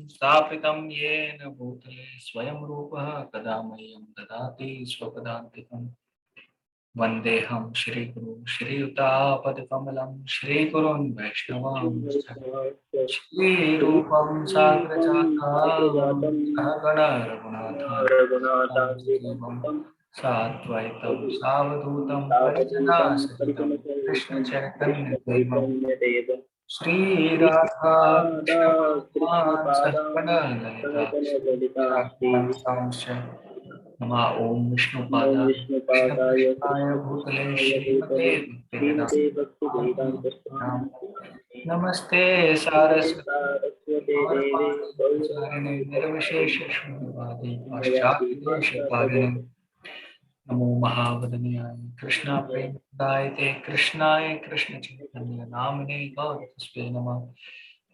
स्थापितं येन भूतले स्वयं रूपः कदा मह्यं ददाति स्वपदान्तिकम्। वन्देऽहं श्रीगुरुं श्रीयुतापदकमलं श्रीगुरुन् वैष्णवांश्च श्रीरूपं साग्रजातं सहगण रघुनाथान्वितं साद्वैतं सावधूतं परिजनासहितं कृष्णचैतन्यदेवं श्रीराधा कृष्णपादान् सहगण ललिता श्रीविशाखान्वितांश्च नमः ओम विष्णुपादाय कृष्णप्रेष्ठाय भूतले श्रीमते भक्तिवेदान्त नमस्ते सारस्वती गौरवाणी प्रचारिणे निर्विशेष शून्यवादी पाश्चात्य नमो महावदन्याय कृष्णा प्रेमदाय ते कृष्णाय कृष्ण चैतन्य नामने गौरतस्ते नमः।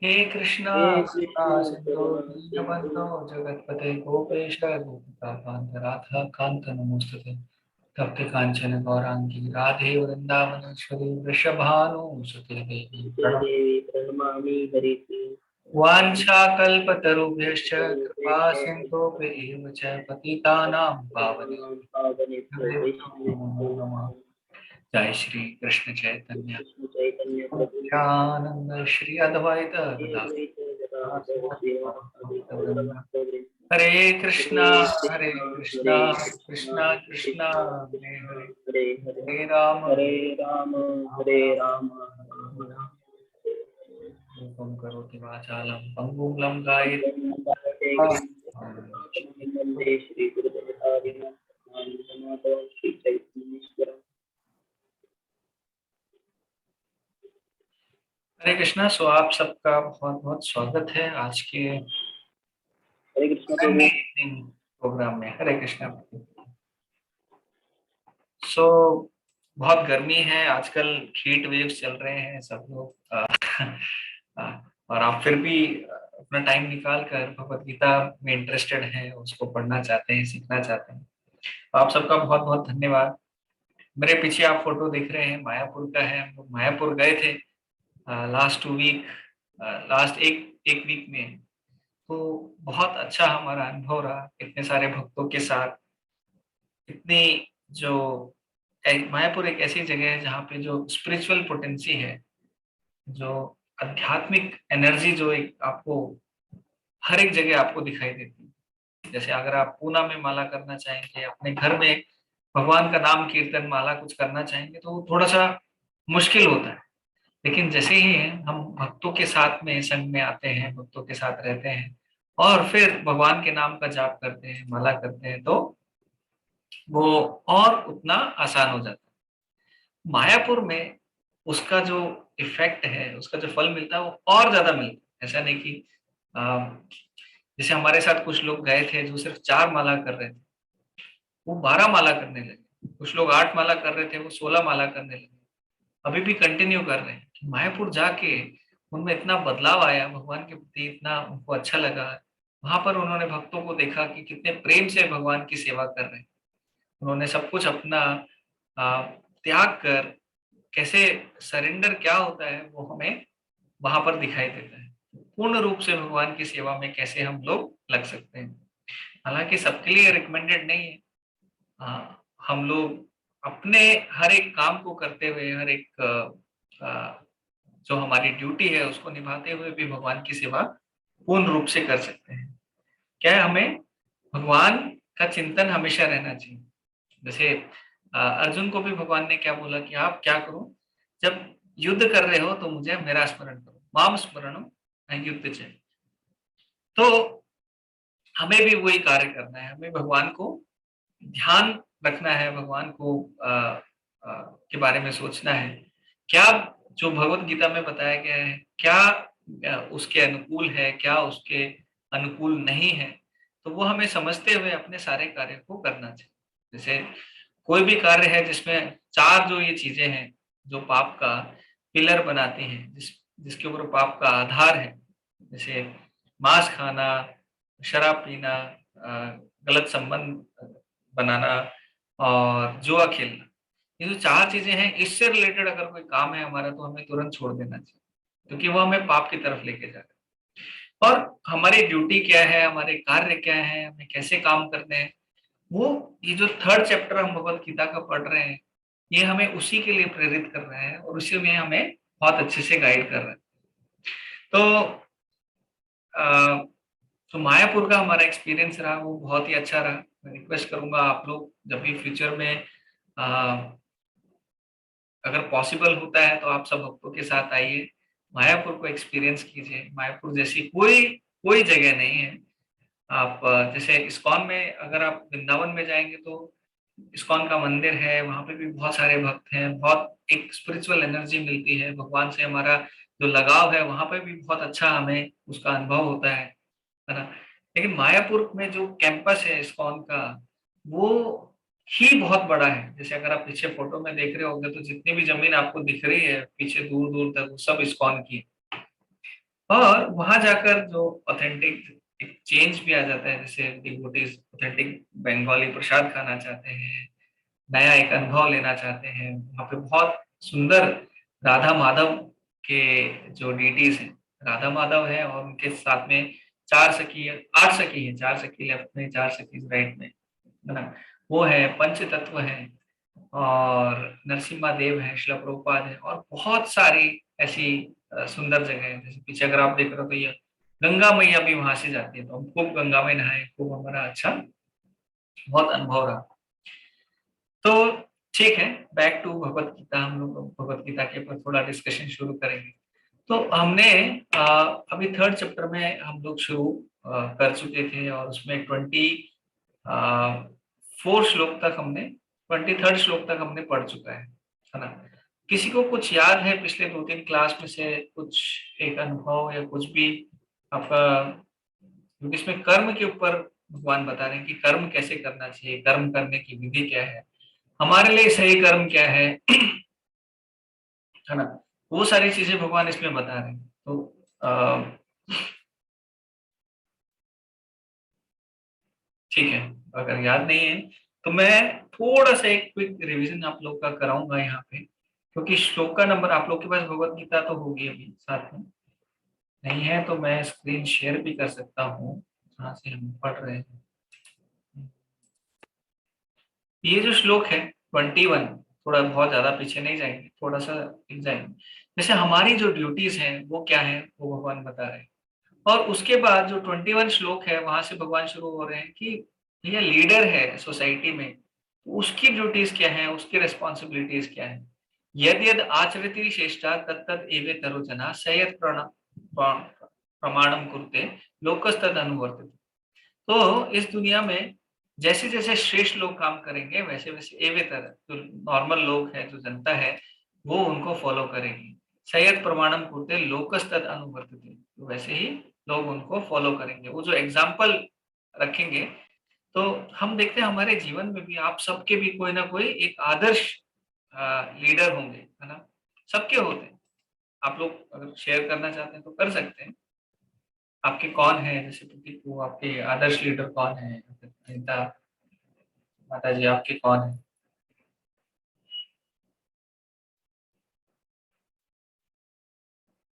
हे कृष्णा करुणा सिंधु दीनबंधो जगतपते गोपेश गोपिका कांत राधा कांत नमोस्तुते। तप्त कांचन गौरांगी राधे वृंदावनेश्वरी वृषभानुसुते देवी प्रणमामि हरिः। वाञ्छाकल्पतरुभ्यश्च कृपा सिन्धुभ्येव च पतितानां पावनेभ्यो नमो नमः। जय श्री कृष्ण चैतन्य नित्यानंद श्री अद्वैत गदाधर हरे कृष्णा कृष्णा कृष्णा हरे हरे हरे राम हरे राम। रूपं करोति वाचालं पंगुं लंघयते हरे कृष्णा। सो आप सबका बहुत बहुत स्वागत है आज के हरे कृष्णा इवनिंग प्रोग्राम में। हरे कृष्णा। सो बहुत गर्मी है आजकल, हीट वेव्स चल रहे हैं, सब लोग और आप फिर भी अपना टाइम निकाल कर भगवत गीता में इंटरेस्टेड हैं, उसको पढ़ना चाहते हैं, सीखना चाहते हैं। तो आप सबका बहुत बहुत धन्यवाद। मेरे पीछे आप फोटो देख रहे हैं मायापुर का है। हम लोग मायापुर गए थे लास्ट 2 वीक, लास्ट एक वीक में। तो बहुत अच्छा हमारा अनुभव रहा, इतने सारे भक्तों के साथ। इतनी जो मायापुर एक ऐसी जगह है जहाँ पे जो स्पिरिचुअल पोटेंसी है, जो आध्यात्मिक एनर्जी, जो एक आपको हर एक जगह आपको दिखाई देती है। जैसे अगर आप पूना में माला करना चाहेंगे, अपने घर में भगवान का नाम कीर्तन माला कुछ करना चाहेंगे तो थोड़ा सा मुश्किल होता है। लेकिन जैसे ही हम भक्तों के साथ में संग में आते हैं, भक्तों के साथ रहते हैं और फिर भगवान के नाम का जाप करते हैं, माला करते हैं, तो वो और उतना आसान हो जाता है। मायापुर में उसका जो इफेक्ट है, उसका जो फल मिलता है वो और ज्यादा मिलता है। ऐसा नहीं कि जैसे हमारे साथ कुछ लोग गए थे जो सिर्फ 4 माला कर रहे थे, वो 12 माला करने लगे। कुछ लोग 8 माला कर रहे थे, वो 16 माला करने लगे। अभी भी कंटिन्यू कर रहे हैं। मायापुर जाके उनमें इतना बदलाव आया, भगवान के प्रति इतना उनको अच्छा लगा। वहां पर उन्होंने भक्तों को देखा कि कितने प्रेम से भगवान की सेवा कर रहे हैं। उन्होंने सब कुछ अपना त्याग कर, कैसे सरेंडर क्या होता है वो हमें वहां पर दिखाई देता है। पूर्ण रूप से भगवान की सेवा में कैसे हम लोग लग सकते हैं। हालांकि सबके लिए रिकमेंडेड नहीं है। हम लोग अपने हर एक काम को करते हुए, हर एक जो हमारी ड्यूटी है उसको निभाते हुए भी भगवान की सेवा पूर्ण रूप से कर सकते हैं। क्या है, हमें भगवान का चिंतन हमेशा रहना चाहिए। जैसे अर्जुन को भी भगवान ने क्या बोला कि आप क्या करो, जब युद्ध कर रहे हो तो मुझे मेरा स्मरण करो, माम स्मरणम युद्ध चय। तो हमें भी वही कार्य करना है, हमें भगवान को ध्यान रखना है, भगवान को के बारे में सोचना है। क्या जो भगवत गीता में बताया गया है, क्या उसके अनुकूल है, क्या उसके अनुकूल नहीं है, तो वो हमें समझते हुए अपने सारे कार्य को करना चाहिए। जैसे कोई भी कार्य है जिसमें 4 जो ये चीजें हैं जो पाप का पिलर बनाती हैं, जिसके ऊपर पाप का आधार है, जैसे मांस खाना, शराब पीना, गलत संबंध बनाना और जुआ खेलना। ये जो 4 चीजें हैं, इससे रिलेटेड अगर कोई काम है हमारा तो हमें तुरंत छोड़ देना चाहिए, क्योंकि वो हमें पाप की तरफ लेके जा रहा है। और हमारी ड्यूटी क्या है, हमारे कार्य क्या है, हमें कैसे काम करने हैं, वो ये जो थर्ड चैप्टर हम भगवत गीता का पढ़ रहे हैं, ये हमें उसी के लिए प्रेरित कर रहा है और उसी में हमें बहुत अच्छे से गाइड कर रहा है। तो तो मायापुर का हमारा एक्सपीरियंस रहा, वो बहुत ही अच्छा रहा। मैं रिक्वेस्ट करूंगा आप लोग जब भी फ्यूचर में अगर पॉसिबल होता है तो आप सब भक्तों के साथ आइए, मायापुर को एक्सपीरियंस कीजिए। मायापुर जैसी कोई कोई जगह नहीं है। आप जैसे इस्कॉन में, अगर आप वृंदावन में जाएंगे तो इस्कॉन का मंदिर है, वहां पे भी बहुत सारे भक्त हैं, बहुत एक स्पिरिचुअल एनर्जी मिलती है, भगवान से हमारा जो लगाव है वहां पे भी बहुत अच्छा हमें उसका अनुभव होता है ना। लेकिन मायापुर में जो कैंपस है इस्कॉन का, वो ही बहुत बड़ा है। जैसे अगर आप पीछे फोटो में देख रहे होंगे तो जितनी भी जमीन आपको दिख रही है पीछे दूर दूर तक, वो सब इस्कॉन की है। और वहां जाकर जो ऑथेंटिक एक चेंज भी आ जाता है, जैसे डिवोटीज ऑथेंटिक बंगाली प्रसाद खाना चाहते हैं, नया एक अनुभव लेना चाहते हैं, वहाँ पे बहुत सुंदर राधा माधव के जो डीटीज हैं, राधा माधव है और उनके साथ में चार सखी, आठ सखी है, चार सखी लेफ्ट में, चार सखी राइट में, है ना। वो है, पंच तत्व है, और नरसिम्हा देव है, शिला प्रभुपाद है, और बहुत सारी ऐसी सुंदर जगह है। जैसे पीछे अगर आप देख रहे हो तो ये गंगा मैया भी वहां से जाती है, तो हम खूब गंगा में नहाए, खूब हमारा अच्छा बहुत अनुभव रहा। तो ठीक है, बैक टू भगवत गीता। हम लोग भगवत गीता के ऊपर थोड़ा डिस्कशन शुरू करेंगे। तो हमने अभी थर्ड चैप्टर में हम लोग शुरू कर चुके थे, और उसमें 24 श्लोक तक हमने, 23rd श्लोक तक हमने पढ़ चुका है ना। किसी को कुछ याद है पिछले 2-3 क्लास में से कुछ एक अनुभव या कुछ भी आपका? क्योंकि इसमें कर्म के ऊपर भगवान बता रहे हैं कि कर्म कैसे करना चाहिए, कर्म करने की विधि क्या है, हमारे लिए सही कर्म क्या है ना। वो सारी चीजें भगवान इसमें बता रहे हैं। तो ठीक है, अगर याद नहीं है तो मैं थोड़ा सा एक क्विक रिवीजन आप लोग का कराऊंगा यहाँ पे, क्योंकि श्लोक का नंबर आप लोग के पास भगवत गीता तो होगी अभी साथ में, नहीं है तो मैं स्क्रीन शेयर भी कर सकता हूँ जहाँ से हम पढ़ रहे हैं। ये जो श्लोक है 21, थोड़ा बहुत ज्यादा पीछे नहीं जाएंगे, थोड़ा सा लिख जाएंगे। जैसे हमारी जो ड्यूटीज हैं वो क्या है, वो भगवान बता रहे हैं। और उसके बाद जो 21 श्लोक है वहां से भगवान शुरू हो रहे हैं कि ये लीडर है सोसाइटी में, तो उसकी ड्यूटीज क्या है, उसकी रिस्पॉन्सिबिलिटीज क्या है। यद यद आचरति श्रेष्ठा तत्तद एवे तरो जना सयत प्रमाणम कुरुते लोकस्तद अनुवर्तते। तो इस दुनिया में जैसे जैसे श्रेष्ठ लोग काम करेंगे वैसे वैसे एवे तरह जो नॉर्मल लोग है, जो जनता है, वो उनको फॉलो करेगी। सयत प्रमाणम कुरुते लोकस्तद अनुवर्तते, तो वैसे ही लोग उनको फॉलो करेंगे, वो जो एग्जाम्पल रखेंगे। तो हम देखते हैं हमारे जीवन में भी आप सबके भी कोई ना कोई एक आदर्श लीडर होंगे, है ना। सबके होते हैं। आप लोग अगर शेयर करना चाहते हैं तो कर सकते हैं। आपके कौन है, जैसे प्रतीक को आपके आदर्श लीडर कौन है, अनिता माता जी आपके कौन है?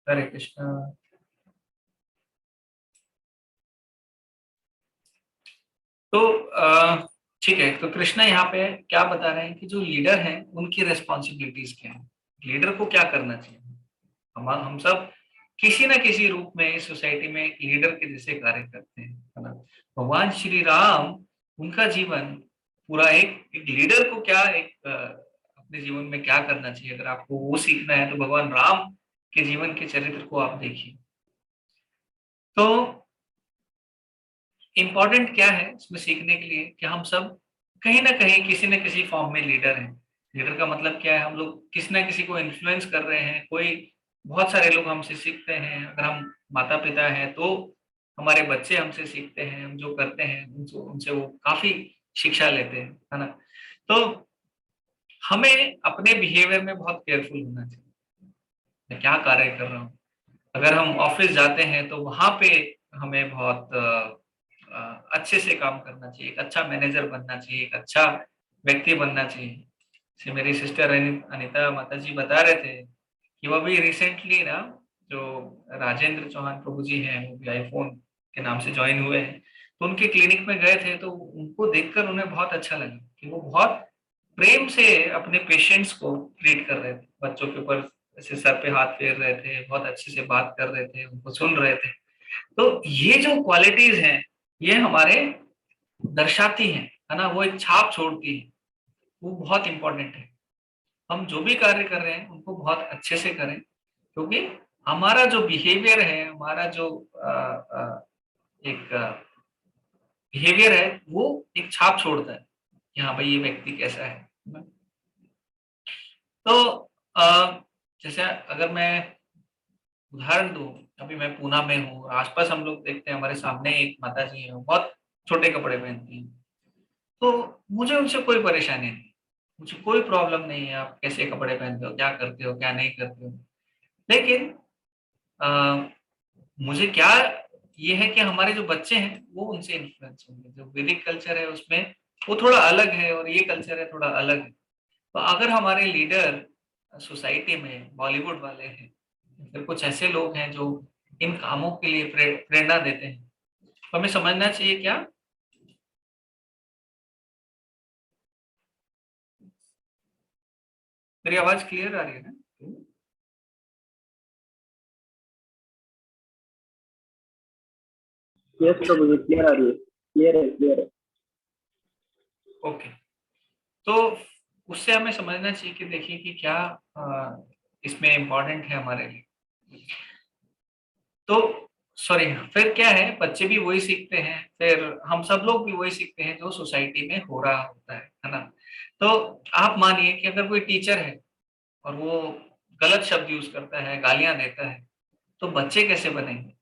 हरे कृष्णा। तो ठीक है, तो कृष्णा यहाँ पे क्या बता रहे हैं कि जो लीडर हैं उनकी रिस्पॉन्सिबिलिटीज क्या है, लीडर को क्या करना चाहिए। हम सब किसी ना किसी रूप में इस सोसाइटी में एक लीडर के जैसे कार्य करते हैं, है ना। भगवान श्री राम, उनका जीवन पूरा एक लीडर को क्या एक अपने जीवन में क्या करना चाहिए, अगर आपको वो सीखना है तो भगवान राम के जीवन के चरित्र को आप देखिए। तो इम्पोर्टेंट क्या है इसमें सीखने के लिए कि हम सब कहीं ना कहीं किसी न किसी फॉर्म में लीडर हैं। लीडर का मतलब क्या है, हम लोग किसी ना किसी को इन्फ्लुएंस कर रहे हैं। कोई, बहुत सारे लोग हमसे सीखते हैं। अगर हम माता पिता हैं तो हमारे बच्चे हमसे सीखते हैं, हम जो करते हैं उनसे उनसे वो काफी शिक्षा लेते हैं, है ना। तो हमें अपने बिहेवियर में बहुत केयरफुल होना चाहिए, मैं क्या कार्य कर रहा हूँ। अगर हम ऑफिस जाते हैं तो वहां पे हमें बहुत अच्छे से काम करना चाहिए, एक अच्छा मैनेजर बनना चाहिए, एक अच्छा व्यक्ति बनना चाहिए। जैसे मेरी सिस्टर अनिता माता जी बता रहे थे कि वो अभी रिसेंटली ना जो राजेंद्र चौहान प्रभु जी हैं, वो भी आईफोन के नाम से ज्वाइन हुए हैं। तो उनके क्लिनिक में गए थे, तो उनको देखकर उन्हें बहुत अच्छा लगा कि वो बहुत प्रेम से अपने पेशेंट्स को ट्रीट कर रहे थे, बच्चों के ऊपर ऐसे सर पे हाथ फेर रहे थे, बहुत अच्छे से बात कर रहे थे, उनको सुन रहे थे। तो ये जो क्वालिटीज हैं, ये हमारे दर्शाती हैं, है ना, वो एक छाप छोड़ती है, वो बहुत इंपॉर्टेंट है। हम जो भी कार्य कर रहे हैं उनको बहुत अच्छे से करें, क्योंकि हमारा जो बिहेवियर है, हमारा जो एक बिहेवियर है, वो एक छाप छोड़ता है कि हाँ भाई ये व्यक्ति कैसा है ना? तो जैसे अगर मैं उदाहरण दूं, अभी मैं पूना में हूँ, आसपास हम लोग देखते हैं, हमारे सामने एक माता जी है, वो बहुत छोटे कपड़े पहनती हैं। तो मुझे उनसे कोई परेशानी नहीं, मुझे कोई प्रॉब्लम नहीं है आप कैसे कपड़े पहनते हो, क्या करते हो, क्या नहीं करते हो। लेकिन अ, मुझे क्या ये है कि हमारे जो बच्चे हैं वो उनसे इन्फ्लुएंस होंगे। जो वैदिक कल्चर है उसमें वो थोड़ा अलग है, और ये कल्चर है थोड़ा अलग है। तो अगर हमारे लीडर सोसाइटी में बॉलीवुड वाले हैं, फिर कुछ ऐसे लोग हैं जो इन कामों के लिए प्रेरणा देते हैं, तो हमें समझना चाहिए क्या। मेरी आवाज क्लियर आ रही है ना? यस प्रभु जी, क्लियर आ रही है, क्लियर है, क्लियर है। ओके। तो उससे हमें समझना चाहिए कि देखिए कि क्या इसमें इम्पोर्टेंट है हमारे लिए। तो सॉरी, फिर क्या है, बच्चे भी वही सीखते हैं, फिर हम सब लोग भी वही सीखते हैं जो सोसाइटी में हो रहा होता है ना। तो आप मानिए कि अगर कोई टीचर है और वो गलत शब्द यूज करता है, गालियां देता है, तो बच्चे कैसे बनेंगे।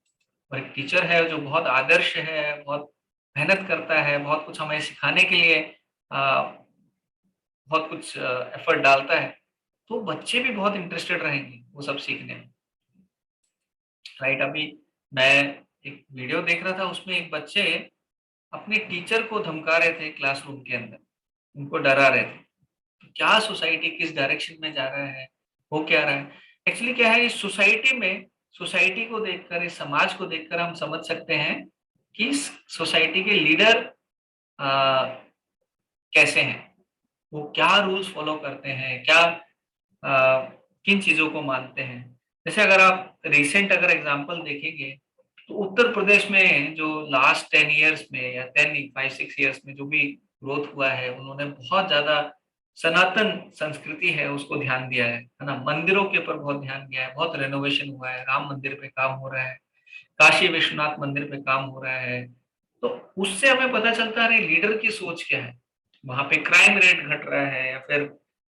और एक टीचर है जो बहुत आदर्श है, बहुत मेहनत करता है, बहुत कुछ हमें सिखाने के लिए बहुत कुछ एफर्ट डालता है, तो बच्चे भी बहुत इंटरेस्टेड रहेंगे वो सब सीखने में। राइट, अभी मैं एक वीडियो देख रहा था, उसमें एक बच्चे अपने टीचर को धमका रहे थे क्लासरूम के अंदर, उनको डरा रहे थे। तो क्या सोसाइटी किस डायरेक्शन में जा रहा है, हो क्या रहा है। एक्चुअली क्या है, इस सोसाइटी में, सोसाइटी को देखकर, इस समाज को देखकर हम समझ सकते हैं कि इस सोसाइटी के लीडर कैसे हैं, वो क्या रूल्स फॉलो करते हैं, क्या किन चीजों को मानते हैं। जैसे अगर आप रिसेंट अगर एग्जांपल देखेंगे, तो उत्तर प्रदेश में जो लास्ट 10 ईयर्स में या 5-6 ईयर्स में जो भी ग्रोथ हुआ है, उन्होंने बहुत ज्यादा सनातन संस्कृति है उसको ध्यान दिया है ना। मंदिरों के ऊपर बहुत ध्यान दिया है, बहुत रेनोवेशन हुआ है, राम मंदिर पे काम हो रहा है, काशी विश्वनाथ मंदिर पे काम हो रहा है। तो उससे हमें पता चलता है लीडर की सोच क्या है। वहां पे क्राइम रेट घट रहा है, या फिर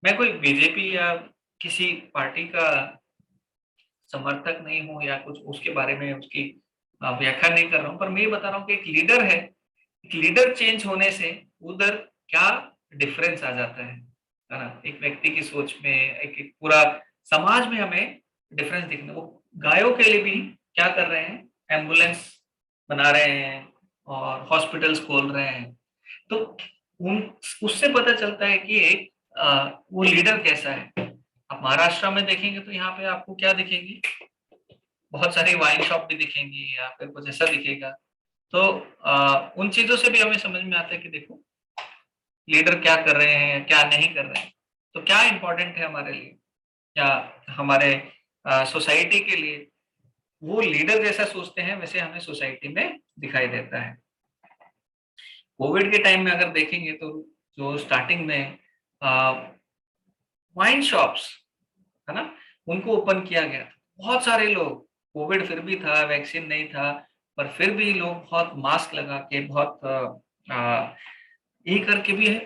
मैं कोई बीजेपी या किसी पार्टी का समर्थक नहीं हूँ या कुछ उसके बारे में उसकी व्याख्या नहीं कर रहा हूँ, पर मैं ये बता रहा हूँ कि एक लीडर है, एक लीडर चेंज होने से उधर क्या डिफरेंस आ जाता है ना। एक व्यक्ति की सोच में, एक पूरा समाज में हमें डिफरेंस दिखने। वो गायों के लिए भी क्या कर रहे हैं, एम्बुलेंस बना रहे हैं और हॉस्पिटल्स खोल रहे हैं। तो उन उससे पता चलता है कि एक वो लीडर कैसा है। आप महाराष्ट्र में देखेंगे तो यहाँ पे आपको क्या दिखेंगे, बहुत सारी वाइन शॉप भी दिखेंगी या फिर कुछ ऐसा दिखेगा। तो उन चीजों से भी हमें समझ में आता है कि देखो लीडर क्या कर रहे हैं, क्या नहीं कर रहे हैं। तो क्या इंपॉर्टेंट है हमारे लिए, क्या हमारे सोसाइटी के लिए। वो लीडर जैसा सोचते हैं वैसे हमें सोसाइटी में दिखाई देता है। कोविड के टाइम में अगर देखेंगे तो जो स्टार्टिंग में वाइन शॉप्स, है ना, उनको ओपन किया गया था। बहुत सारे लोग, कोविड फिर भी था, वैक्सीन नहीं था, पर फिर भी लोग बहुत मास्क लगा के, बहुत ये करके भी है,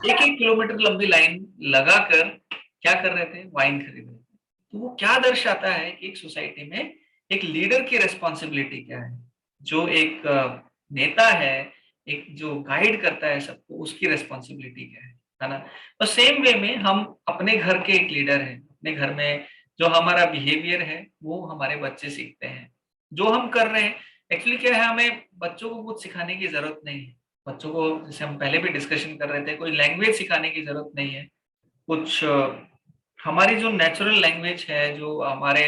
1-1 किलोमीटर लंबी लाइन लगाकर क्या कर रहे थे, वाइन खरीद रहे थे। तो वो क्या दर्शाता है कि एक सोसाइटी में एक लीडर की रिस्पॉन्सिबिलिटी क्या है, जो एक नेता है, एक जो गाइड करता है सबको, उसकी रिस्पॉन्सिबिलिटी क्या है ना। तो सेम वे में हम अपने घर के एक लीडर हैं, अपने घर में जो हमारा बिहेवियर है वो हमारे बच्चे सीखते हैं। जो हम कर रहे हैं, एक्चुअली क्या है, हमें बच्चों को कुछ सिखाने की जरूरत नहीं है। बच्चों को, जैसे हम पहले भी डिस्कशन कर रहे थे, कोई लैंग्वेज सिखाने की जरूरत नहीं है। कुछ हमारी जो नेचुरल लैंग्वेज है, जो हमारे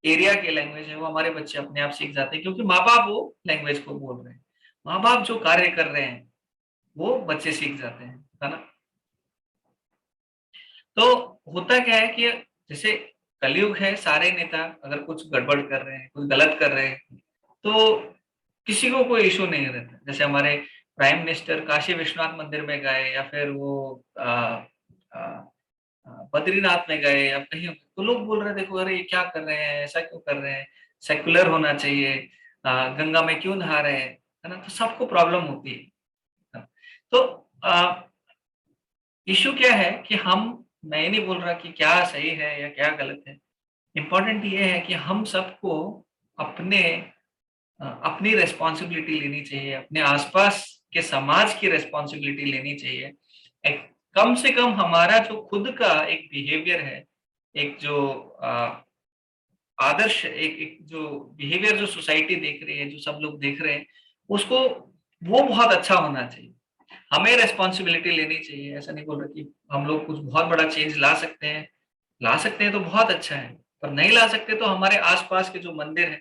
एरिया की लैंग्वेज है वो हमारे बच्चे अपने आप सीख जाते हैं, क्योंकि माँ बाप वो लैंग्वेज को बोल रहे हैं। माँ बाप जो कार्य कर रहे हैं वो बच्चे सीख जाते हैं, है ना। तो होता क्या है कि जैसे कलयुग है, सारे नेता अगर कुछ गड़बड़ कर रहे हैं, कुछ गलत कर रहे हैं, तो किसी को कोई इशू नहीं रहता। जैसे हमारे प्राइम मिनिस्टर काशी विश्वनाथ मंदिर में गए, या फिर वो आ, बद्रीनाथ में गए या कहीं, तो लोग बोल रहे हैं देखो अरे ये क्या कर रहे हैं, ऐसा क्यों कर रहे हैं, सेक्युलर होना चाहिए, गंगा में क्यों नहा रहे हैं, है ना। तो सबको प्रॉब्लम होती है। तो इशू क्या है कि हम, मैं ये नहीं बोल रहा कि क्या सही है या क्या गलत है। इम्पोर्टेंट ये है कि हम सबको अपने अपनी रिस्पॉन्सिबिलिटी लेनी चाहिए, अपने आसपास के समाज की रिस्पॉन्सिबिलिटी लेनी चाहिए। एक, कम से कम हमारा जो खुद का एक बिहेवियर है, एक जो आदर्श, एक जो बिहेवियर जो सोसाइटी देख रही है, जो सब लोग देख रहे हैं, उसको वो बहुत अच्छा होना चाहिए। हमें रेस्पॉन्सिबिलिटी लेनी चाहिए। ऐसा नहीं बोल रहा कि हम लोग कुछ बहुत बड़ा चेंज ला सकते हैं, ला सकते हैं तो बहुत अच्छा है, पर नहीं ला सकते तो हमारे आसपास के जो मंदिर है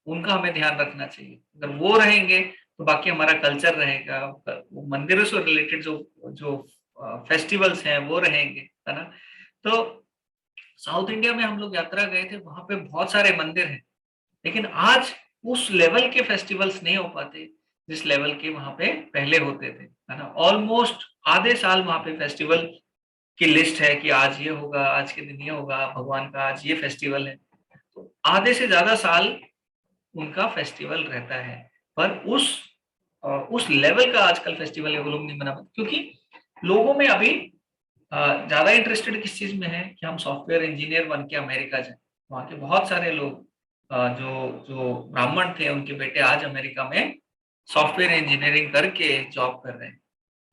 उनका हमें ध्यान रखना चाहिए। अगर वो रहेंगे तो बाकी हमारा कल्चर रहेगा, वो मंदिरों से रिलेटेड जो जो फेस्टिवल्स हैं वो रहेंगे, है ना। तो साउथ इंडिया में हम लोग यात्रा गए थे, वहां पे बहुत सारे मंदिर हैं, लेकिन आज उस लेवल के फेस्टिवल्स नहीं हो पाते जिस लेवल के वहां पे पहले होते थे, है ना। ऑलमोस्ट आधे साल वहां पे फेस्टिवल की लिस्ट है कि आज ये होगा, आज के दिन ये होगा, भगवान का आज ये फेस्टिवल है। तो आधे से ज्यादा साल उनका फेस्टिवल रहता है, पर उस लेवल का आजकल फेस्टिवल है वो लोग नहीं मना पाते, क्योंकि लोगों में अभी ज्यादा इंटरेस्टेड किस चीज में है कि हम सॉफ्टवेयर इंजीनियर बन के अमेरिका जाए। वहाँ के बहुत सारे लोग जो जो ब्राह्मण थे उनके बेटे आज अमेरिका में सॉफ्टवेयर इंजीनियरिंग करके जॉब कर रहे हैं।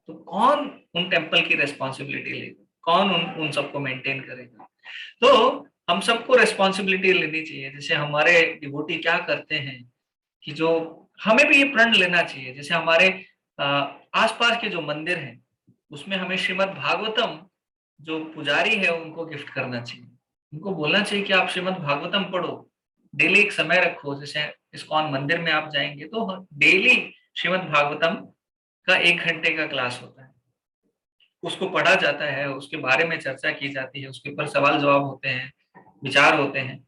तो कौन उन टेम्पल की रेस्पॉन्सिबिलिटी लेगा, कौन उन उन सबको मेंटेन करेगा। तो हम सबको रेस्पॉन्सिबिलिटी लेनी चाहिए। जैसे हमारे डिवोटी क्या करते हैं कि जो हमें भी ये प्रण लेना चाहिए, जैसे हमारे आसपास के जो मंदिर हैं उसमें हमें श्रीमद् भागवतम, जो पुजारी है उनको गिफ्ट करना चाहिए। उनको बोलना चाहिए कि आप श्रीमद् भागवतम पढ़ो, डेली एक समय रखो। जैसे इस्कॉन मंदिर में आप जाएंगे तो डेली श्रीमद् भागवतम का 1 घंटे का क्लास होता है, उसको पढ़ा जाता है, उसके बारे में चर्चा की जाती है, उसके ऊपर सवाल जवाब होते हैं, विचार होते हैं,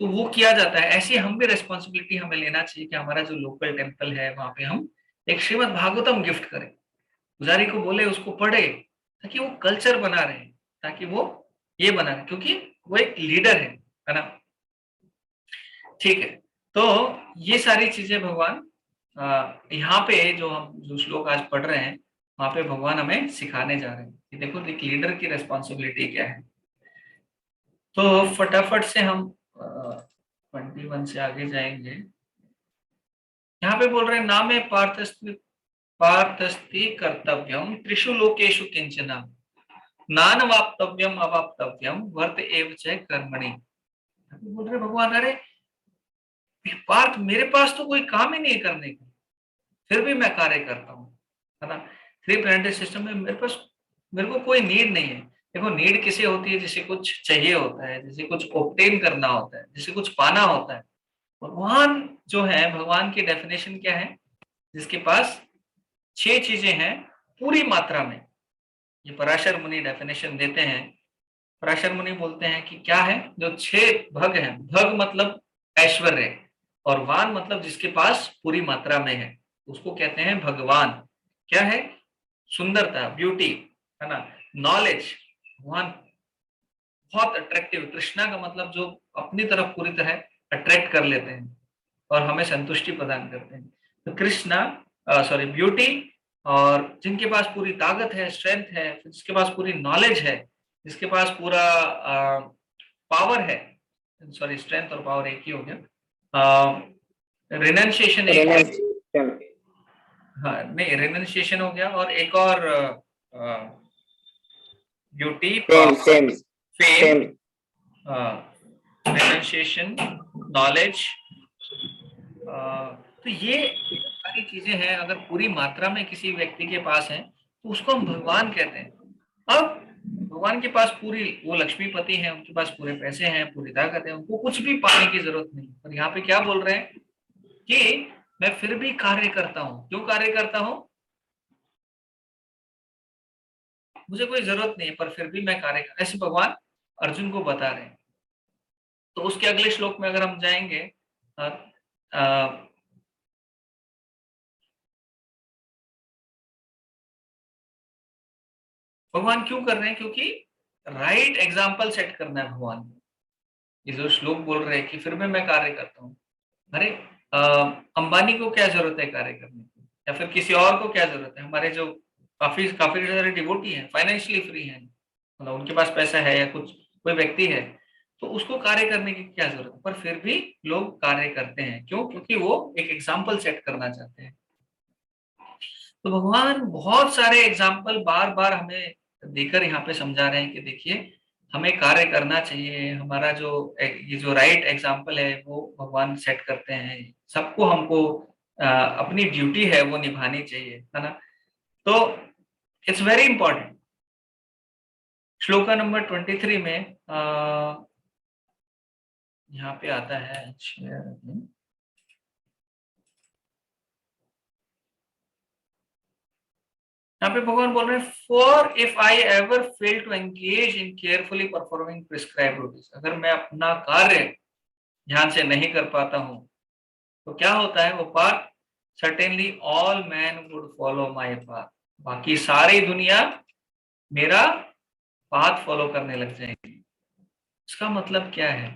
तो वो किया जाता है। ऐसी हम भी रेस्पॉन्सिबिलिटी हमें लेना चाहिए कि हमारा जो लोकल टेम्पल है वहां पे हम एक श्रीमद् भागवतम गिफ्ट करें, पुजारी को बोले उसको पढ़े, ताकि वो कल्चर बना रहे, ताकि वो ये बना रहे, क्योंकि वो एक लीडर है ना। ठीक है। तो ये सारी चीजें भगवान यहाँ पे जो हम जो श्लोक आज पढ़ रहे हैं वहां पे भगवान हमें सिखाने जा रहे हैं कि देखो एक लीडर की रेस्पॉन्सिबिलिटी क्या है। तो फटाफट से हम 21 से आगे जाएंगे। यहाँ पे बोल रहे हैं नामे पार्थस्ति कर्तव्यम त्रिषु लोकेषु किंचन नानवाप्तव्यम अवाप्तव्यम वर्त एव च कर्मणि। बोल रहे भगवान अरे पार्थ मेरे पास तो कोई काम ही नहीं है करने का, फिर भी मैं कार्य करता हूँ, है ना। थ्री प्लानेटरी सिस्टम में मेरे को कोई नीड नहीं है। देखो नीड किसे होती है, जिसे कुछ चाहिए होता है, जिसे कुछ ऑब्टेन करना होता है, जिसे कुछ पाना होता है। भगवान जो है, भगवान की डेफिनेशन क्या है, जिसके पास 6 चीजें हैं पूरी मात्रा में। ये पराशर मुनि डेफिनेशन देते हैं। पराशर मुनि बोलते हैं कि क्या है, जो 6 भग हैं, भग मतलब ऐश्वर्य, और वान मतलब जिसके पास पूरी मात्रा में है, उसको कहते हैं भगवान। क्या है, सुंदरता, ब्यूटी, है ना। नॉलेज, भगवान बहुत अट्रैक्टिव, कृष्णा का मतलब जो अपनी तरफ पूरी तरह अट्रैक्ट कर लेते हैं और हमें संतुष्टि प्रदान करते हैं। तो कृष्णा, सॉरी, ब्यूटी, और जिनके पास पूरी ताकत है, स्ट्रेंथ है, जिसके पास पूरी नॉलेज है, जिसके पास पूरा पावर है, सॉरी स्ट्रेंथ और पावर एक ही हो गया, रिनंसिएशन एक, हाँ नहीं रिनंसिएशन हो गया, और एक और beauty, same fame, renunciation, knowledge. तो ये सारी चीजें हैं, अगर पूरी मात्रा में किसी व्यक्ति के पास है तो उसको हम भगवान कहते हैं। अब भगवान के पास पूरी, वो लक्ष्मीपति हैं, उनके पास पूरे पैसे हैं, पूरी ताकत है, उनको कुछ भी पाने की जरूरत नहीं। और यहाँ पे क्या बोल रहे हैं कि मैं फिर भी कार्य करता हूँ। क्यों कार्य करता हूँ? मुझे कोई जरूरत नहीं है पर फिर भी मैं कार्य कर, ऐसे भगवान अर्जुन को बता रहे हैं। तो उसके अगले श्लोक में अगर हम जाएंगे, अ, अ, भगवान क्यों कर रहे हैं? क्योंकि राइट एग्जाम्पल सेट करना है भगवान को। ये जो श्लोक बोल रहे हैं कि फिर भी मैं कार्य करता हूँ। अरे अंबानी को क्या जरूरत है कार्य करने की, या फिर किसी और को क्या जरूरत है? हमारे जो काफी काफी सारे डिवोटी हैं, फाइनेंशियली फ्री हैं, मतलब उनके पास पैसा है, या कुछ कोई व्यक्ति है, तो उसको कार्य करने की क्या जरूरत है? पर फिर भी लोग कार्य करते हैं। क्यों? क्योंकि वो एक एग्जाम्पल सेट करना चाहते हैं। तो भगवान बहुत सारे एग्जाम्पल बार बार हमें देकर यहाँ पे समझा रहे हैं कि देखिए, हमें कार्य करना चाहिए। हमारा जो ये जो राइट एग्जाम्पल है वो भगवान सेट करते हैं। सबको हमको अपनी ड्यूटी है वो निभानी चाहिए, है ना? तो it's very important. Shloka number 23 में यहाँ पे आता है, यहाँ पे भगवान बोल रहे हैं, for if I ever fail to engage in carefully performing prescribe duties, अगर मैं अपना कार्य ध्यान से नहीं कर पाता हूँ तो क्या होता है वो path, certainly all man would follow my path, बाकी सारी दुनिया मेरा पाथ फॉलो करने लग जाएगी। इसका मतलब क्या है?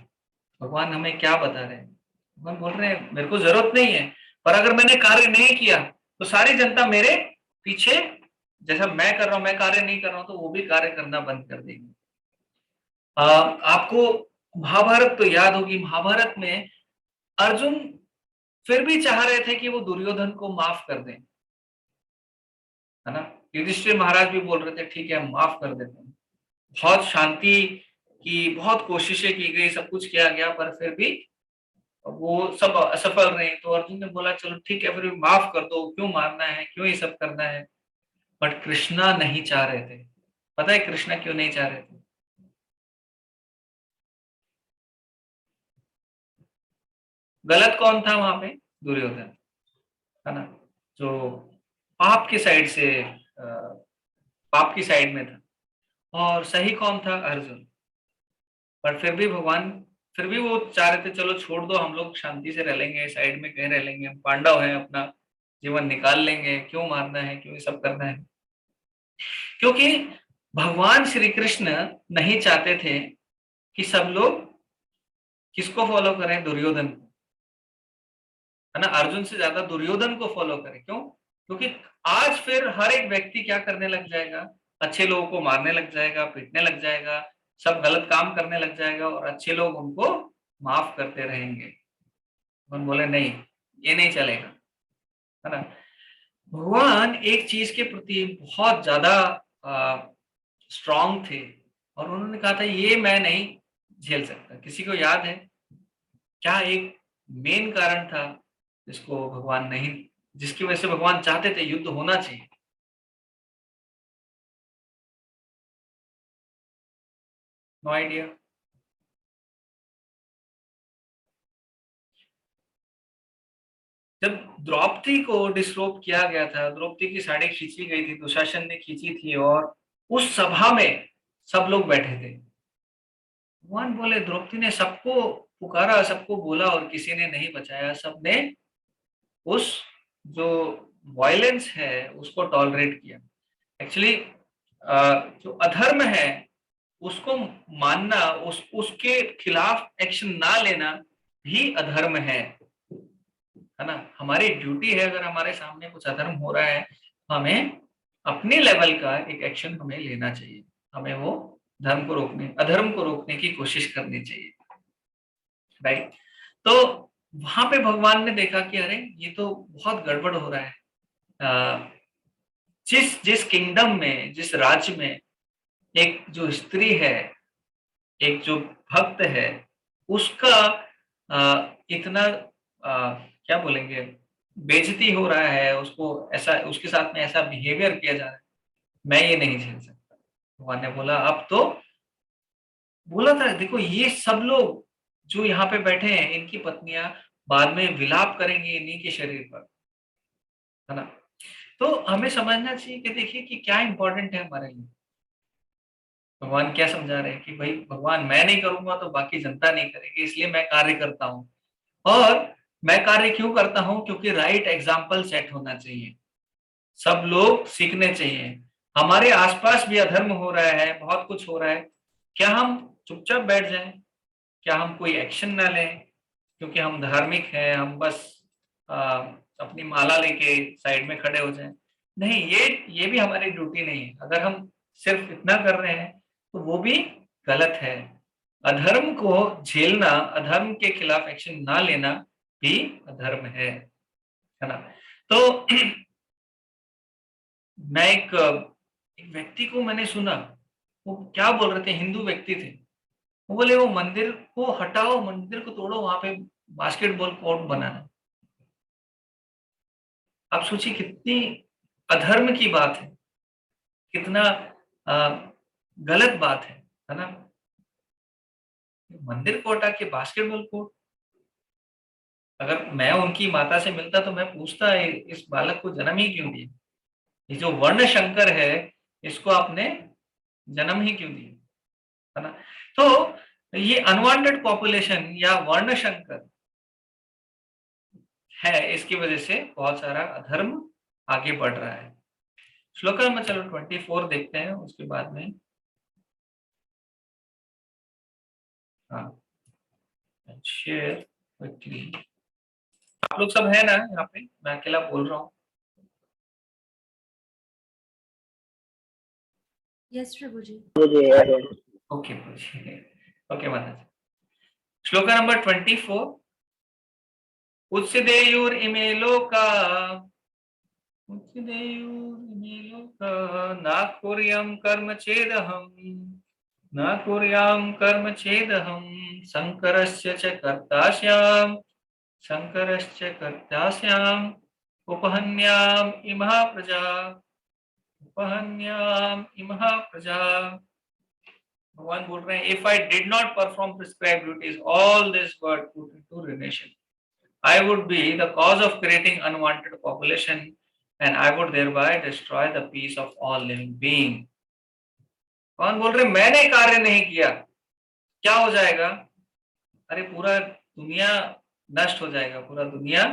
भगवान हमें क्या बता रहे हैं? भगवान बोल रहे हैं मेरे को जरूरत नहीं है, पर अगर मैंने कार्य नहीं किया तो सारी जनता मेरे पीछे, जैसा मैं कर रहा हूं, मैं कार्य नहीं कर रहा हूं तो वो भी कार्य करना बंद कर देंगे। आपको महाभारत तो याद होगी। महाभारत में अर्जुन फिर भी चाह रहे थे कि वो दुर्योधन को माफ कर दें, है ना? युधिष्ठिर महाराज भी बोल रहे थे ठीक है हम माफ कर देते हैं। बहुत शांति की बहुत कोशिशें की गई, सब कुछ किया गया, पर फिर भी वो सब असफल रहे। तो अर्जुन ने बोला चलो ठीक है, फिर भी माफ कर दो, क्यों मारना है, क्यों ये सब करना है? बट कृष्णा नहीं चाह रहे थे। पता है कृष्णा क्यों नहीं चाह रहे थे? गलत कौन था वहां पे? दुर्योधन, है ना? जो पाप की साइड से, पाप की साइड में था। और सही कौन था? अर्जुन। पर फिर भी भगवान, फिर भी वो चाह रहे थे चलो छोड़ दो, हम लोग शांति से रह लेंगे, साइड में कहीं रह लेंगे, हम पांडव हैं, अपना जीवन निकाल लेंगे, क्यों मारना है, क्यों ये सब करना है? क्योंकि भगवान श्री कृष्ण नहीं चाहते थे कि सब लोग किसको फॉलो करें? दुर्योधन को, है ना? अर्जुन से ज्यादा दुर्योधन को फॉलो करें। क्यों? क्योंकि आज फिर हर एक व्यक्ति क्या करने लग जाएगा? अच्छे लोगों को मारने लग जाएगा, पीटने लग जाएगा, सब गलत काम करने लग जाएगा, और अच्छे लोग उनको माफ करते रहेंगे। हम बोले नहीं, ये नहीं चलेगा, है ना? भगवान एक चीज के प्रति बहुत ज्यादा स्ट्रांग थे, और उन्होंने कहा था ये मैं नहीं झेल सकता। किसी को याद है क्या एक मेन कारण था जिसको भगवान नहीं, जिसकी वजह से भगवान चाहते थे युद्ध होना चाहिए? No idea. जब द्रौपदी को डिसरोप किया गया था, द्रौपदी की साड़ी खींची गई थी, दुशासन ने खींची थी, और उस सभा में सब लोग बैठे थे। भगवान बोले द्रौपदी ने सबको पुकारा, सबको बोला, और किसी ने नहीं बचाया। सबने उस जो वायलेंस है उसको टॉलरेट किया। एक्चुअली जो अधर्म है उसको मानना, उसके खिलाफ एक्शन ना लेना भी अधर्म है ना? हमारी ड्यूटी है, अगर हमारे सामने कुछ अधर्म हो रहा है हमें अपने लेवल का एक एक्शन हमें लेना चाहिए। हमें वो धर्म को रोकने, अधर्म को रोकने की कोशिश करनी चाहिए, राइट? तो वहां पे भगवान ने देखा कि अरे ये तो बहुत गड़बड़ हो रहा है। अ, जिस जिस किंगडम में, जिस राज्य में एक जो स्त्री है, एक जो भक्त है, उसका इतना क्या बोलेंगे, बेइज्जती हो रहा है, उसको ऐसा, उसके साथ में ऐसा बिहेवियर किया जा रहा है, मैं ये नहीं झेल सकता। भगवान ने बोला अब तो, बोला था देखो ये सब लोग जो यहाँ पे बैठे हैं इनकी पत्नियां बाद में विलाप करेंगी इन्हीं के शरीर पर, है ना। तो हमें समझना चाहिए कि देखिए कि क्या इंपॉर्टेंट है हमारे लिए। भगवान क्या समझा रहे हैं कि भाई भगवान मैं नहीं करूंगा तो बाकी जनता नहीं करेगी, इसलिए मैं कार्य करता हूँ। और मैं कार्य क्यों करता हूँ, क्योंकि राइट एग्जाम्पल सेट होना चाहिए, सब लोग सीखने चाहिए। हमारे आसपास भी अधर्म हो रहा है, बहुत कुछ हो रहा है, क्या हम चुपचाप बैठ जाएं? क्या हम कोई एक्शन ना लें क्योंकि हम धार्मिक हैं, हम बस अपनी माला लेके साइड में खड़े हो जाएं? नहीं, ये भी हमारी ड्यूटी नहीं है। अगर हम सिर्फ इतना कर रहे हैं तो वो भी गलत है। अधर्म को झेलना, अधर्म के खिलाफ एक्शन ना लेना भी अधर्म है ना। तो मैं एक व्यक्ति को मैंने सुना, वो क्या बोल रहे थे, हिंदू व्यक्ति थे। वो बोले वो मंदिर को हटाओ, मंदिर को तोड़ो, वहां पे बास्केटबॉल कोर्ट बनाना। आप सोचिए कितनी अधर्म की बात है, कितना गलत बात है ना। मंदिर को हटा के बास्केटबॉल कोर्ट। अगर मैं उनकी माता से मिलता तो मैं पूछता इस बालक को जन्म ही क्यों दिया, ये जो वर्ण शंकर है इसको आपने जन्म ही क्यों दिया, है ना। तो ये अनवांटेड पॉपुलेशन या वर्ण शंकर है, इसकी वजह से बहुत सारा अधर्म आगे बढ़ रहा है। श्लोक नंबर चलो 24 देखते हैं, उसके बाद में हाँ शेयर क्विकली। आप लोग सब है ना यहाँ पे, मैं अकेला बोल रहा हूँ? यस प्रभु जी। मुझे ओके ओके माता। श्लोक नंबर 24। उत्सिदेयुर इमे लोका, उत्सिदेयुर इमे लोका, न कुर्यं कर्म चेदहम्, न कुर्यां कर्म चेदहम्, शंकरस्य च कर्तास्याम्, शंकरस्य कर्तास्याम्, उपहन्याम् इमः प्रजा, उपहन्याम् इमः प्रजा। भगवान बोल रहे हैं if I did not perform prescribe duties all this word put into relation, I would be the cause of creating unwanted population and I would thereby destroy the peace of all living being. कौन बोल रहे मैंने कार्य नहीं किया, क्या हो जाएगा? अरे पूरा दुनिया नष्ट हो जाएगा, पूरा दुनिया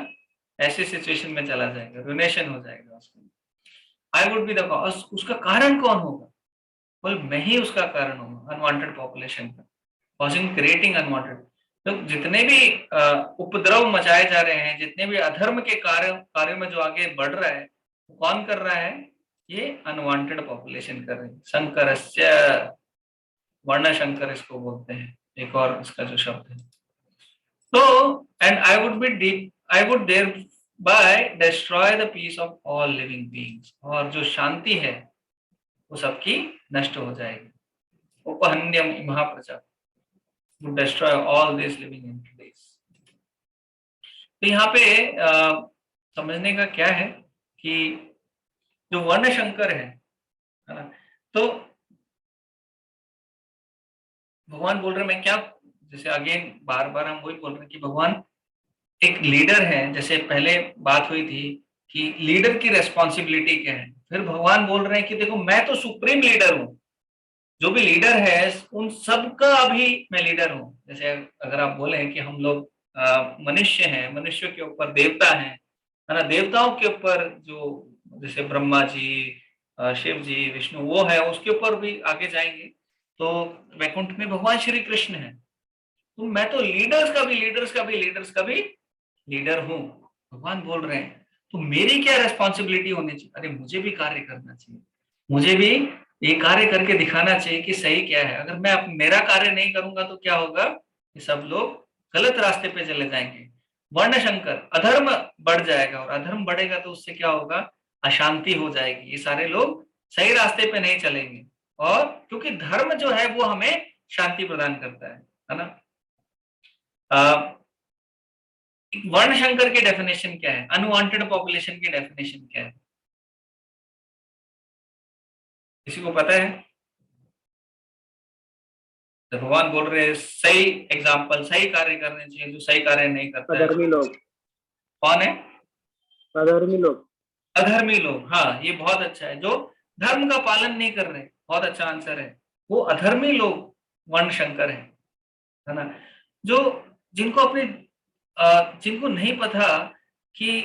ऐसे सिचुएशन में चला जाएगा, रुनेशन हो जाएगा उसमें। आई वुड बी द कॉज, उसका कारण कौन होगा? बोल मैं ही उसका कारण हूँ, अनवांटेड पॉपुलेशन का, कॉजिंग क्रिएटिंग अनवांटेड। तो जितने भी उपद्रव मचाए जा रहे हैं, जितने भी अधर्म के कार्यों में जो आगे बढ़ रहा है, वो कौन कर रहा है? ये अनवांटेड पॉपुलेशन कर रही है। शंकरस्य, वर्ण शंकर इसको बोलते हैं, एक और इसका जो शब्द है। तो and I would be deep, I would thereby destroy the peace of all living beings, और जो शांति है वो सबकी नष्ट हो जाएगी। उपहन्यम इमहा प्रजा, to destroy all these living entities। तो यहाँ पे समझने का क्या है कि जो वर्ण शंकर है ना, तो भगवान बोल रहे मैं क्या, जैसे अगेन बार बार हम वही बोल रहे हैं कि भगवान एक लीडर है। जैसे पहले बात हुई थी कि लीडर की रेस्पॉन्सिबिलिटी क्या है, फिर भगवान बोल रहे हैं कि देखो मैं तो सुप्रीम लीडर हूँ, जो भी लीडर है उन सबका अभी मैं लीडर हूँ। जैसे अगर आप बोले कि हम लोग मनुष्य हैं, मनुष्य के ऊपर देवता हैं, है ना, देवताओं के ऊपर जो जैसे ब्रह्मा जी, शिव जी, विष्णु वो है, उसके ऊपर भी आगे जाएंगे तो वैकुंठ में भगवान श्री कृष्ण है। तो मैं तो लीडर्स का भी लीडर हूँ, भगवान बोल रहे हैं। तो मेरी क्या रेस्पॉन्सिबिलिटी होनी चाहिए? अरे मुझे भी कार्य करना चाहिए, मुझे भी ये कार्य करके दिखाना चाहिए कि सही क्या है। अगर मैं मेरा कार्य नहीं करूंगा तो क्या होगा कि सब लोग गलत रास्ते पे चले जाएंगे, वर्ण शंकर, अधर्म बढ़ जाएगा, और अधर्म बढ़ेगा तो उससे क्या होगा? अशांति हो जाएगी, ये सारे लोग सही रास्ते पे नहीं चलेंगे। और क्योंकि धर्म जो है वो हमें शांति प्रदान करता है ना। वर्ण शंकर की डेफिनेशन क्या है, अनवांटेड पॉपुलेशन की डेफिनेशन क्या है, किसी को पता है? तो भगवान बोल रहे हैं सही एग्जाम्पल, सही कार्य करने चाहिए, जो सही कार्य नहीं करता है अधर्मी उसको। लोग। कौन है? अधर्मी लोग। अधर्मी लोग। हाँ, ये बहुत अच्छा है, जो धर्म का पालन नहीं कर रहे। बहुत अच्छा आंसर है, वो अधर्मी लोग वर्ण शंकर है ना। जो जिनको अपने जिनको नहीं पता कि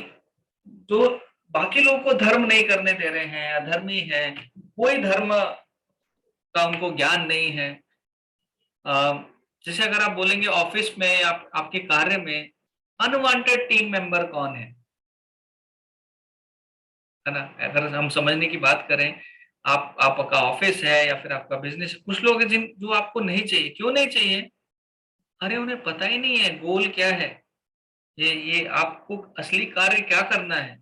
जो बाकी लोगों को धर्म नहीं करने दे रहे हैं, अधर्मी है, कोई धर्म का उनको ज्ञान नहीं है। जैसे अगर आप बोलेंगे ऑफिस में, आपके कार्य में अनवांटेड टीम मेंबर कौन है ना। अगर हम समझने की बात करें, आपका ऑफिस है या फिर आपका बिजनेस, कुछ लोग हैं जिन जो आपको नहीं चाहिए। क्यों नहीं चाहिए? अरे उन्हें पता ही नहीं है गोल क्या है, ये आपको असली कार्य क्या करना है।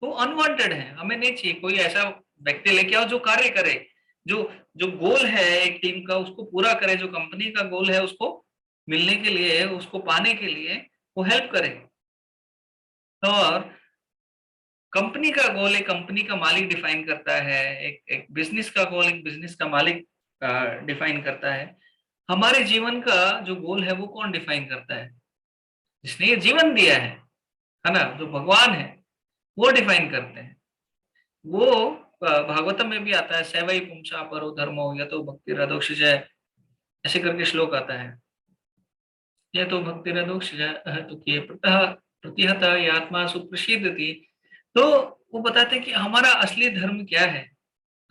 वो अनवांटेड है, हमें नहीं चाहिए। कोई ऐसा व्यक्ति लेके आओ जो कार्य करे, जो जो गोल है एक टीम का उसको पूरा करे, जो कंपनी का गोल है उसको मिलने के लिए, उसको पाने के लिए वो हेल्प करे। और कंपनी का गोल एक कंपनी का मालिक डिफाइन करता है, एक बिजनेस का गोल एक बिजनेस का मालिक डिफाइन करता है। हमारे जीवन का जो गोल है वो कौन डिफाइन करता है? जिसने ये जीवन दिया है ना, जो भगवान है, वो डिफाइन करते हैं। वो भागवतम में भी आता है, सैवई पुंसा परो धर्मो या तो भक्ति रदोक्षिजय, ऐसे करके श्लोक आता है। यह तो भक्ति रदोक्षिजय तो किए प्रतिहत ये आत्मा सुप्रसिद्धति। तो वो बताते हैं कि हमारा असली धर्म क्या है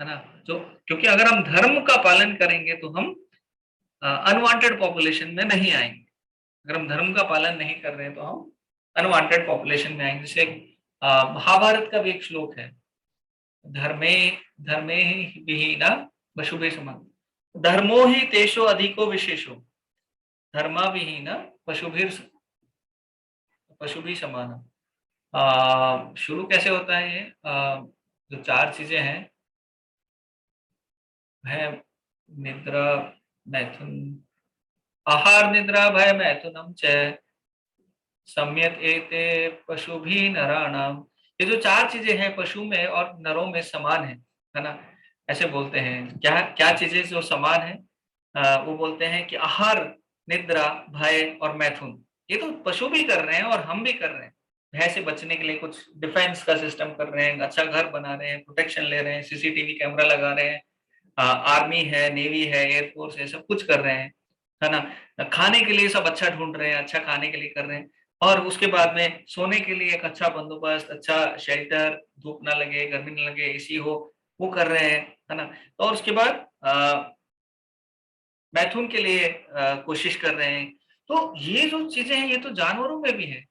ना। जो क्योंकि अगर हम धर्म का पालन करेंगे तो हम अनवांटेड पॉपुलेशन में नहीं आएंगे। अगर हम धर्म का पालन नहीं कर रहे हैं तो हम अनवांटेड पॉपुलेशन में आएंगे। जैसे महाभारत का भी एक श्लोक है, धर्मे धर्मे ही विहीना पशुभि समान, धर्मो ही तेषो अधिको विशेषो, धर्मा विहीन पशुभिर पशुभि समान। शुरू कैसे होता है ये? जो चार चीजें हैं, है निद्रा, मैथुन, आहार निद्रा भय मैथुनम च सम्यक एते पशु भी नराणाम। ये जो चार चीजें हैं पशु में और नरों में समान है ना। ऐसे बोलते हैं। क्या क्या चीजें जो समान है? वो बोलते हैं कि आहार, निद्रा, भय और मैथुन, ये तो पशु भी कर रहे हैं और हम भी कर रहे हैं। भय से बचने के लिए कुछ डिफेंस का सिस्टम कर रहे हैं, अच्छा घर बना रहे हैं, प्रोटेक्शन ले रहे हैं, सीसीटीवी कैमरा लगा रहे हैं, आर्मी है, नेवी है, एयरफोर्स है, सब कुछ कर रहे हैं, है ना। खाने के लिए सब अच्छा ढूंढ रहे हैं, अच्छा खाने के लिए कर रहे हैं। और उसके बाद में सोने के लिए एक अच्छा बंदोबस्त, अच्छा शेल्टर, धूप ना लगे, गर्मी ना लगे, एसी हो, वो कर रहे हैं, है ना। और उसके बाद मैथुन के लिए कोशिश कर रहे हैं। तो ये जो चीजें हैं ये तो जानवरों में भी है।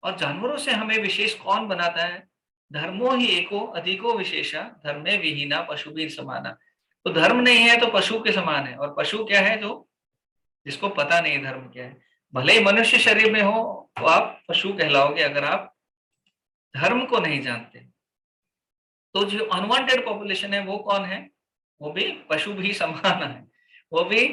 और जानवरों से हमें विशेष कौन बनाता है? धर्मो ही एको अधिको विशेषा धर्मे विहीना पशु भी समाना। तो धर्म नहीं है तो पशु के समान है। और पशु क्या है? जो जिसको पता नहीं धर्म क्या है। भले ही मनुष्य शरीर में हो तो आप पशु कहलाओगे अगर आप धर्म को नहीं जानते। तो जो अनवांटेड पॉपुलेशन है वो कौन है? वो भी पशु भी समान है। वो भी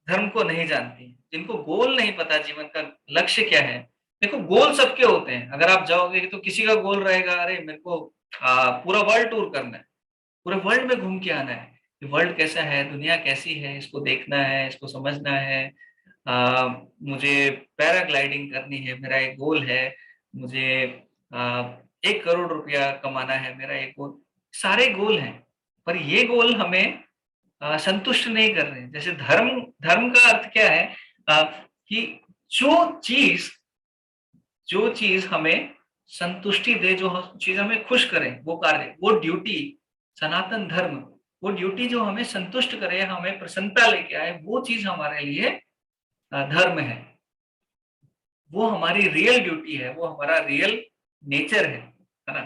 धर्म को नहीं जानती, जिनको गोल नहीं पता, जीवन का लक्ष्य क्या है। देखो गोल सबके होते हैं। अगर आप जाओगे तो किसी का गोल रहेगा, अरे मेरे को पूरा वर्ल्ड टूर करना है, पूरे वर्ल्ड में घूम के आना है, वर्ल्ड कैसा है, दुनिया कैसी है, इसको देखना है, इसको समझना है। मुझे पैराग्लाइडिंग करनी है, मेरा एक गोल है। मुझे 1 करोड़ रुपया कमाना है, मेरा एक गोल। सारे गोल हैं, पर ये गोल हमें संतुष्ट नहीं कर रहे हैं। जैसे धर्म, धर्म का अर्थ क्या है? कि जो चीज जो चीज हमें संतुष्टि दे, जो चीज हमें खुश करे, वो कार्य, वो ड्यूटी, सनातन धर्म, वो ड्यूटी जो हमें संतुष्ट करे, हमें प्रसन्नता लेके आए, वो चीज हमारे लिए धर्म है। वो हमारी रियल ड्यूटी है, वो हमारा रियल नेचर है ना।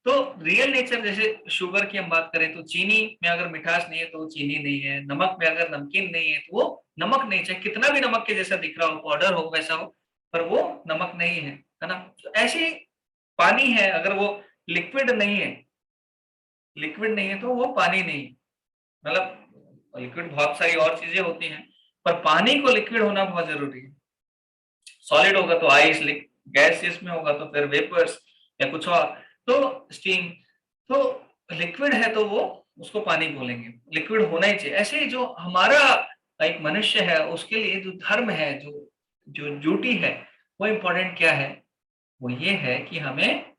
तो रियल नेचर, जैसे शुगर की हम बात करें तो चीनी में अगर मिठास नहीं है तो वो चीनी नहीं है, नमक में अगर नमकीन नहीं है तो वो नमक नहीं, चाहे कितना भी नमक के जैसा दिख रहा हो, पाउडर हो, वैसा हो, पर वो नमक नहीं है ना। तो ऐसे पानी है, अगर वो लिक्विड नहीं है, लिक्विड नहीं है तो वो पानी नहीं है। मतलब लिक्विड बहुत सारी और चीजें होती हैं, पर पानी को लिक्विड होना बहुत जरूरी है। सॉलिड होगा तो आइस, गैस में होगा तो फिर वेपर्स या कुछ और, तो स्टीम। तो लिक्विड है तो वो उसको पानी बोलेंगे, लिक्विड होना ही चाहिए। ऐसे ही जो हमारा एक मनुष्य है उसके लिए जो धर्म है, जो जो ड्यूटी है, वो इम्पोर्टेंट क्या है? वो ये है कि हमें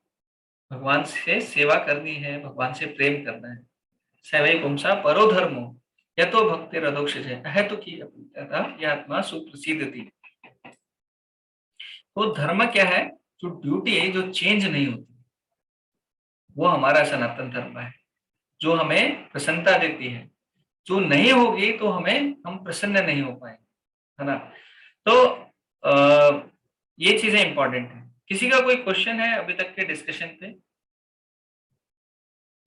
भगवान से सेवा करनी है, भगवान से प्रेम करना है। सवै पुंसा परो धर्मो यतो भक्ति रधोक्षज है तो की ये आत्मा सुप्रसिद्ध थी। तो धर्म क्या है? जो ड्यूटी है, जो चेंज नहीं होती, वो हमारा सनातन धर्म है, जो हमें प्रसन्नता देती है। जो नहीं होगी तो हम प्रसन्न नहीं हो पाएंगे, है ना? तो ये चीजें इंपॉर्टेंट है। किसी का कोई क्वेश्चन है अभी तक के डिस्कशन पे?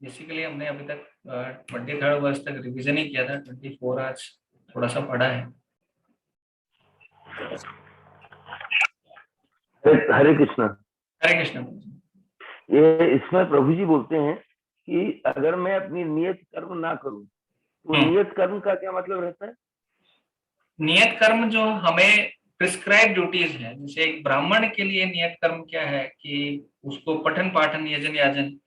बेसिकली हमने अभी तक 23rd वर्ष तक रिवीजन ही किया था, 24 आज थोड़ा सा पढ़ा है। हरे कृष्णा। हरे कृष्ण। ये इसमें प्रभु जी बोलते हैं कि अगर मैं अपनी नियत कर्म ना करूं तो नियत कर्म का क्या मतलब रहता है? नियत कर्म जो हमें प्रिस्क्राइब ड्यूटीज है, जैसे एक ब्राह्मण के लिए नियत कर्म क्या है कि उसको पठन पाठन यजन याजन,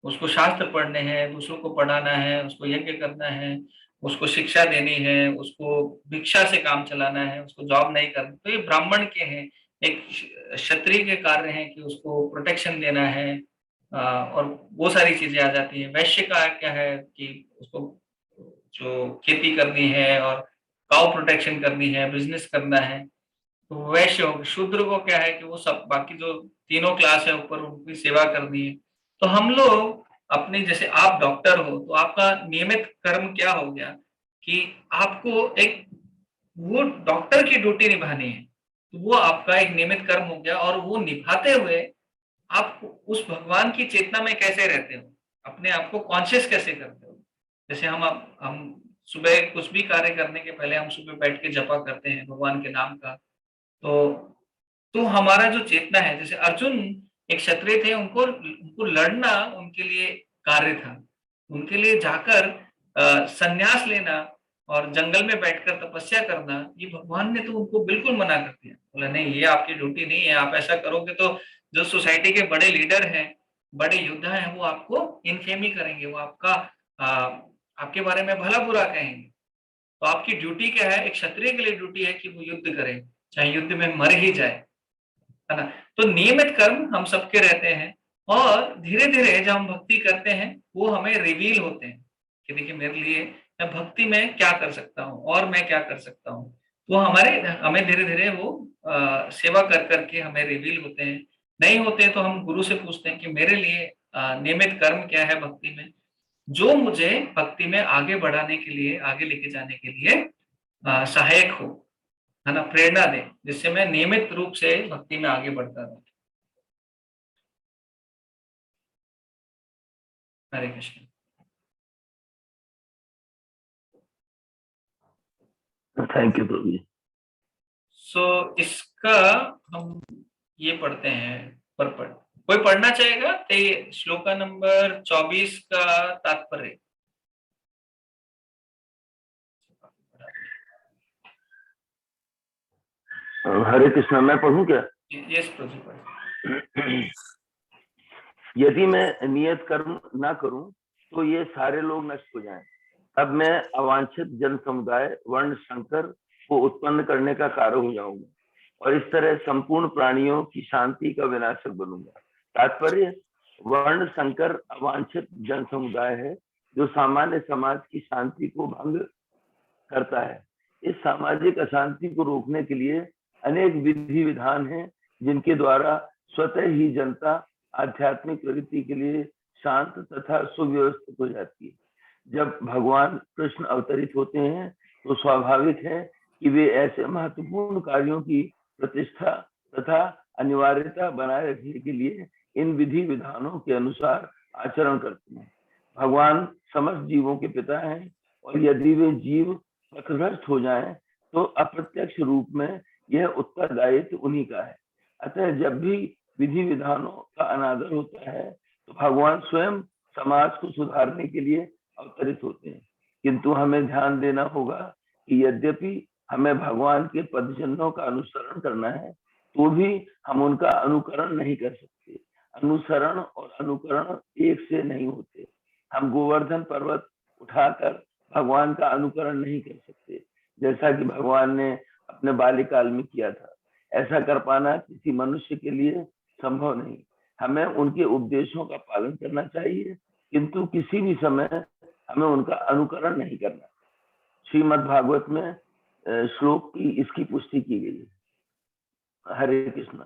उसको शास्त्र पढ़ने हैं, दूसरों को पढ़ाना है, उसको यज्ञ करना है, उसको शिक्षा देनी है, उसको भिक्षा से काम चलाना है, उसको जॉब नहीं करना। तो ये ब्राह्मण के हैं। एक क्षत्रिय के कार्य हैं कि उसको प्रोटेक्शन देना है, और वो सारी चीजें आ जाती हैं। वैश्य का क्या है कि उसको जो खेती करनी है और काउ प्रोटेक्शन करनी है, बिजनेस करना है। तो वैश्य हो। शूद्र को क्या है कि वो सब बाकी जो तीनों क्लास है ऊपर, उनकी सेवा करनी है। तो हम लोग अपने, जैसे आप डॉक्टर हो तो आपका नियमित कर्म क्या हो गया कि आपको एक वो डॉक्टर की ड्यूटी निभानी है, तो वो आपका एक नियमित कर्म हो गया। और वो निभाते हुए आप उस भगवान की चेतना में कैसे रहते हो, अपने आप को कॉन्शियस कैसे करते हो। जैसे हम सुबह कुछ भी कार्य करने के पहले हम सुबह बैठ के जपा करते हैं भगवान के नाम का। तो हमारा जो चेतना है, जैसे अर्जुन एक क्षत्रिय थे, उनको उनको लड़ना उनके लिए कार्य था। उनके लिए जाकर संन्यास लेना और जंगल में बैठकर तपस्या करना, ये भगवान ने तो उनको बिल्कुल मना कर दिया। बोला नहीं, ये आपकी ड्यूटी नहीं है, आप ऐसा करोगे तो जो सोसाइटी के बड़े लीडर हैं, बड़े योद्धा हैं, वो आपको इनफेमी करेंगे, वो आपके बारे में भला बुरा कहेंगे। तो आपकी ड्यूटी क्या है? एक क्षत्रिय के लिए ड्यूटी है कि वो युद्ध करे, चाहे युद्ध में मर ही जाए, है ना? तो नियमित कर्म हम सबके रहते हैं। और धीरे धीरे जब हम भक्ति करते हैं वो हमें रिवील होते हैं कि देखिए मेरे लिए मैं भक्ति में क्या कर सकता हूँ और मैं क्या कर सकता हूँ। वो हमें धीरे धीरे वो सेवा कर करके हमें रिवील होते हैं। नहीं होते तो हम गुरु से पूछते हैं कि मेरे लिए नियमित कर्म क्या है भक्ति में, जो मुझे भक्ति में आगे बढ़ाने के लिए, आगे लेके जाने के लिए सहायक हो, है ना, प्रेरणा दे, जिससे मैं नियमित रूप से भक्ति में आगे बढ़ता रहूं। हरे कृष्ण। थैंक यू प्रभु जी। सो इसका हम ये पढ़ते हैं पर कोई पढ़ना चाहेगा तो श्लोका नंबर 24 का तात्पर्य। हरे कृष्णा, मैं पढ़ूं क्या? यस प्रभु। यदि मैं नियत कर्म ना करूं तो ये सारे लोग नष्ट हो जाएं। अब मैं अवांछित जन समुदाय वर्ण संकर को उत्पन्न करने का कारण हो जाऊंगा और इस तरह संपूर्ण प्राणियों की शांति का विनाशक बनूंगा। तात्पर्य, वर्ण संकर अवांछित जन समुदाय है जो सामान्य समाज की शांति को भंग करता है। इस सामाजिक अशांति को रोकने के लिए अनेक विधि विधान हैं जिनके द्वारा स्वतः ही जनता आध्यात्मिक प्रगति के लिए शांत तथा सुव्यवस्थित हो जाती है। जब भगवान कृष्ण अवतरित होते हैं तो स्वाभाविक है कि वे ऐसे महत्वपूर्ण कार्यों की प्रतिष्ठा तथा अनिवार्यता बनाए रखने के लिए इन विधि विधानों के अनुसार आचरण करते हैं। भगवान समस्त जीवों के पिता हैं और यदि वे जीव पथभ्रष्ट हो जाएं तो अप्रत्यक्ष रूप में यह उत्तरदायित्व उन्हीं का है। अतः जब भी विधि विधानों का अनादर होता है तो भगवान स्वयं समाज को सुधारने के लिए अवतरित होते हैं। किंतु हमें ध्यान देना होगा कि यद्यपि हमें भगवान के पदचिन्हों का अनुसरण करना है तो भी हम उनका अनुकरण नहीं कर सकते। अनुसरण और अनुकरण एक से नहीं होते। हम गोवर्धन पर्वत उठाकर भगवान का अनुकरण नहीं कर सकते, जैसा कि भगवान ने अपने बाल्यकाल में किया था। ऐसा कर पाना किसी मनुष्य के लिए संभव नहीं। हमें उनके उपदेशों का पालन करना चाहिए, किंतु किसी भी समय हमें उनका अनुकरण नहीं करना। श्रीमद् भागवत में श्लोक की इसकी पुष्टि की गई है। हरे कृष्णा।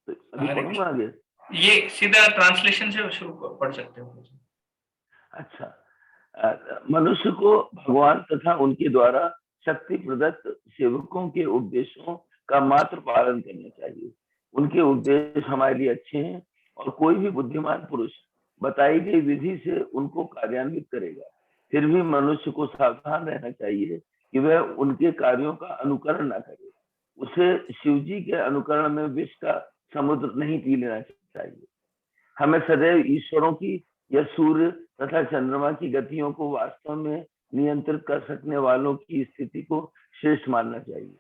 तो अभी हरे पढ़ूंगा आगे। ये सीधा ट्रांसलेशन से शुरू पढ़ सकते हो। अच्छा, मनुष्य को भगवान तथा उनके द्वारा शक्ति प्रदत्त सेवकों के उपदेशों का मात्र पालन करना चाहिए। उनके उपदेश हमारे लिए अच्छे हैं और कोई भी बुद्धिमान पुरुष बताई गई विधि से उनको कार्यान्वित करेगा। फिर भी मनुष्य को सावधान रहना चाहिए कि वह उनके कार्यों का अनुकरण न करे। उसे शिवजी के अनुकरण में विष का समुद्र नहीं पी लेना चाहिए। हमें सदैव ईश्वरों की या सूर्य तथा चंद्रमा की गतियों को वास्तव में नियंत्रित कर सकने वालों की स्थिति को श्रेष्ठ मानना चाहिए।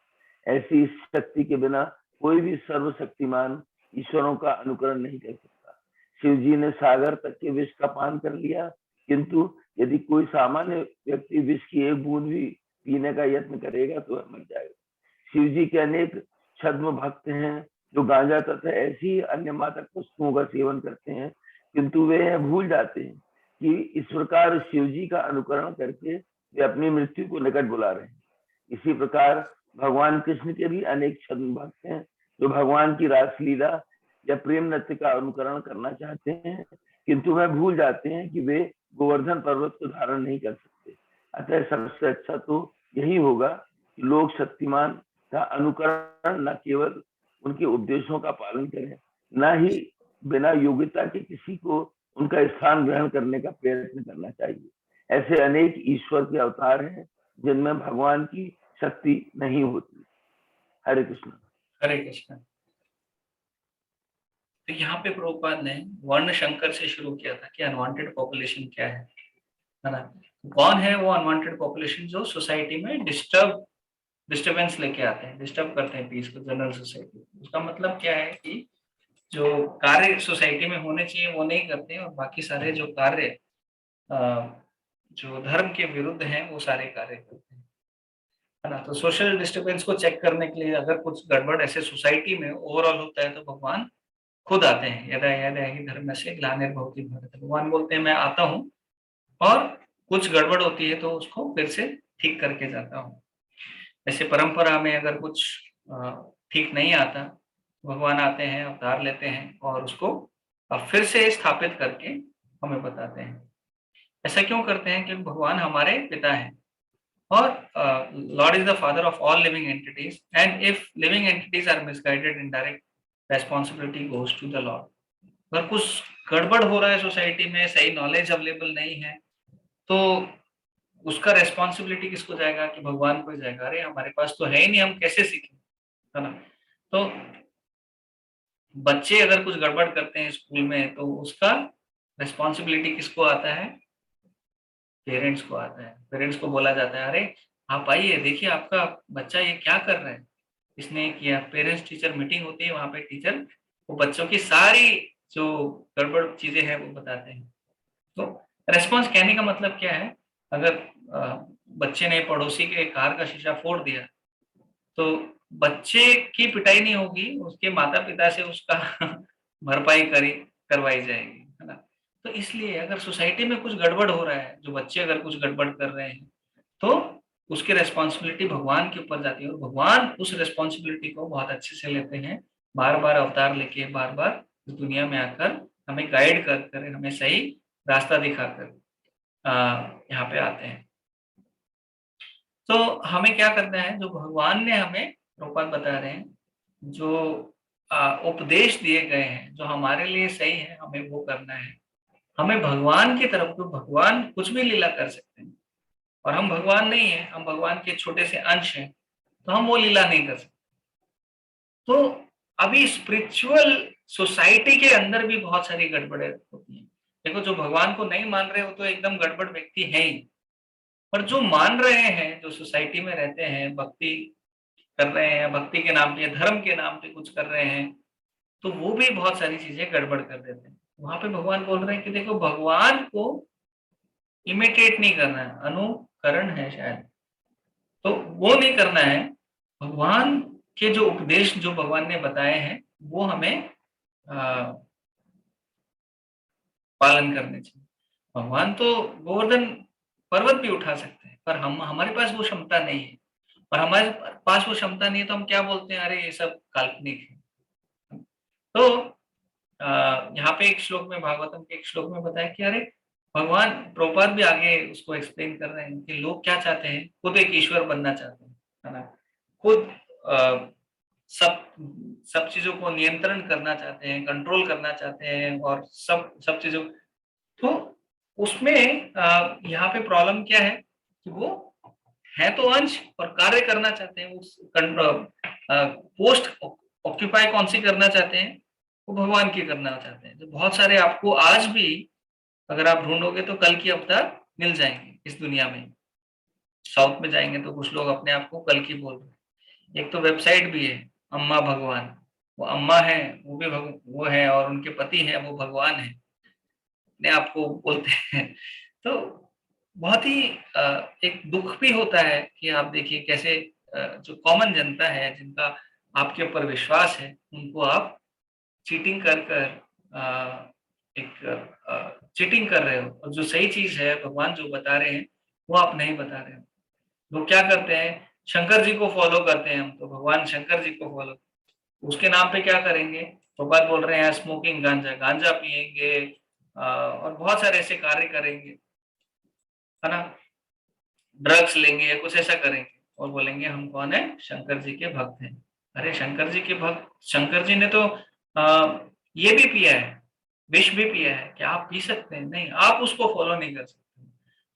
ऐसी शक्ति के बिना कोई भी सर्वशक्तिमान ईश्वरों का अनुकरण नहीं कर सकता। शिव जी ने सागर तक के विष का पान कर लिया, किंतु यदि कोई सामान्य व्यक्ति विष की एक बूंद भी पीने का यत्न करेगा तो वह मर जाएगा। शिव जी के अनेक छद्म भक्त हैं जो गांजा तथा ऐसी अन्य मादक वस्तुओं का सेवन करते हैं, किंतु वे यह भूल जाते हैं कि इस प्रकार शिव जी का अनुकरण करके वे अपनी मृत्यु को निकट बुला रहे हैं। इसी प्रकार भगवान कृष्ण के भी अनेक छद्म भक्त हैं जो भगवान की रासलीला या प्रेम नृत्य का अनुकरण करना चाहते हैं, किंतु वह भूल जाते हैं कि वे गोवर्धन पर्वत को धारण नहीं कर सकते। अतः सबसे अच्छा तो यही होगा कि लोग शक्तिमान का अनुकरण न केवल उनके उपदेशों का पालन करें, न ही बिना योग्यता के किसी को उनका स्थान ग्रहण करने का प्रयत्न करना चाहिए। ऐसे अनेक ईश्वर के अवतार हैं जिनमें भगवान की शक्ति नहीं होती। हरे कृष्ण। हरे कृष्ण। तो यहाँ पे प्रभुपाद ने वर्ण शंकर से शुरू किया था कि अनवांटेड पॉपुलेशन क्या है ना। कौन है वो अनवांटेड पॉपुलेशन जो सोसाइटी में डिस्टर्बेंस लेके आते हैं, डिस्टर्ब करते हैं पीस को, जनरल सोसाइटी। उसका मतलब क्या है कि जो कार्य सोसाइटी में होने चाहिए वो नहीं करते हैं, और बाकी सारे जो कार्य जो धर्म के विरुद्ध हैं वो सारे कार्य करते हैं, है ना। तो सोशल डिस्टर्बेंस को चेक करने के लिए अगर कुछ गड़बड़ ऐसे सोसाइटी में ओवरऑल होता है तो भगवान खुद आते हैं। यदा यदा हि धर्म से ग्लानिर्भवति भारत, भगवान बोलते हैं मैं आता हूँ और कुछ गड़बड़ होती है तो उसको फिर से ठीक करके जाता हूँ। ऐसे परंपरा में अगर कुछ ठीक नहीं आता, भगवान आते हैं, अवतार लेते हैं और उसको फिर से स्थापित करके हमें बताते हैं। ऐसा क्यों करते हैं? क्योंकि भगवान हमारे पिता हैं और lord is the father of all living entities, and if living entities are misguided, indirect responsibility goes to the lord. अगर कुछ गड़बड़ हो रहा है सोसाइटी में, सही नॉलेज अवेलेबल नहीं है, तो उसका रेस्पॉन्सिबिलिटी किसको जाएगा? कि भगवान को जाएगा। अरे हमारे पास तो है ही नहीं, हम कैसे सीखें, है ना। तो बच्चे अगर कुछ गड़बड़ करते हैं स्कूल में तो उसका रेस्पॉन्सिबिलिटी किसको आता है? पेरेंट्स को आता है। पेरेंट्स को बोला जाता है अरे आप आइए, देखिए आपका बच्चा ये क्या कर रहा है, इसने किया। पेरेंट्स टीचर मीटिंग होती है, वहां पे टीचर वो बच्चों की सारी जो गड़बड़ चीजें हैं वो बताते हैं। तो रेस्पॉन्स कहने का मतलब क्या है? अगर बच्चे ने पड़ोसी के कार का शीशा फोड़ दिया तो बच्चे की पिटाई नहीं होगी, उसके माता पिता से उसका भरपाई करवाई जाएगी, है ना। तो इसलिए अगर सोसाइटी में कुछ गड़बड़ हो रहा है, जो बच्चे अगर कुछ गड़बड़ कर रहे हैं, तो उसकी रेस्पॉन्सिबिलिटी भगवान के ऊपर जाती है और भगवान उस रेस्पॉन्सिबिलिटी को बहुत अच्छे से लेते हैं। बार बार अवतार लेके बार बार इस दुनिया में आकर हमें गाइड कर हमें सही रास्ता दिखाकर यहाँ पे आते हैं। तो हमें क्या करना है? जो भगवान ने हमें प्रभुपाद बता रहे हैं, जो उपदेश दिए गए हैं जो हमारे लिए सही है, हमें वो करना है। हमें भगवान की तरफ, तो भगवान कुछ भी लीला कर सकते हैं और हम भगवान नहीं है, हम भगवान के छोटे से अंश हैं, तो हम वो लीला नहीं कर सकते। तो अभी स्पिरिचुअल सोसाइटी के अंदर भी बहुत सारी गड़बड़ें होती हैं। देखो, जो भगवान को नहीं मान रहे हो तो एकदम गड़बड़ व्यक्ति है ही, पर जो मान रहे हैं, जो सोसाइटी में रहते हैं, भक्ति कर रहे हैं, भक्ति के नाम पे, धर्म के नाम पे कुछ कर रहे हैं, तो वो भी बहुत सारी चीजें गड़बड़ कर देते हैं। वहां पे भगवान बोल रहे हैं कि देखो, भगवान को इमिटेट नहीं करना है, अनुकरण है शायद, तो वो नहीं करना है। भगवान के जो उपदेश जो भगवान ने बताए हैं वो हमें पालन करने चाहिए। भगवान तो गोवर्धन पर्वत भी उठा सकते हैं, पर हम हमारे पास वो क्षमता नहीं है। और हमारे पास वो क्षमता नहीं है तो हम क्या बोलते हैं, अरे ये सब काल्पनिक है। तो यहाँ पे एक श्लोक में, भागवतम के एक श्लोक में बताया कि अरे भगवान, प्रभुपाद भी आगे उसको एक्सप्लेन कर रहे हैं कि लोग क्या चाहते हैं, खुद एक ईश्वर बनना चाहते हैं, है ना, खुद सब सब चीजों को नियंत्रण करना चाहते हैं, कंट्रोल करना चाहते हैं, और सब सब चीजों, तो उसमें यहाँ पे प्रॉब्लम क्या है कि वो है तो अंश, और कार्य करना चाहते हैं, उस पोस्ट ऑक्यूपाई कौन सी करना चाहते हैं, वो भगवान की करना चाहते हैं। तो बहुत सारे आपको आज भी अगर आप ढूंढोगे तो कल की अवतार मिल जाएंगे इस दुनिया में। साउथ में जाएंगे तो कुछ लोग अपने आप को कल की बोल रहे हैं। एक तो वेबसाइट भी है अम्मा भगवान, वो अम्मा है, वो भी वो है, और उनके पति है वो भगवान है, अपने आप को बोलते हैं। तो बहुत ही एक दुख भी होता है कि आप देखिए कैसे जो कॉमन जनता है, जिनका आपके ऊपर विश्वास है, उनको आप चीटिंग कर कर एक चीटिंग कर रहे हो, और जो सही चीज है भगवान जो बता रहे हैं वो आप नहीं बता रहे हो। लोग क्या करते हैं, शंकर जी को फॉलो करते हैं, हम तो भगवान शंकर जी को फॉलो, उसके नाम पे क्या करेंगे, तो बात बोल रहे हैं स्मोकिंग, गांजा गांजा पिएंगे, और बहुत सारे ऐसे कार्य करेंगे, है ना, ड्रग्स लेंगे या कुछ ऐसा करेंगे, और बोलेंगे हम कौन है, शंकर जी के भक्त हैं। अरे शंकर जी के भक्त, शंकर जी ने तो ये भी पिया है, विष भी पिया है, क्या आप पी सकते हैं? नहीं, आप उसको फॉलो नहीं कर सकते।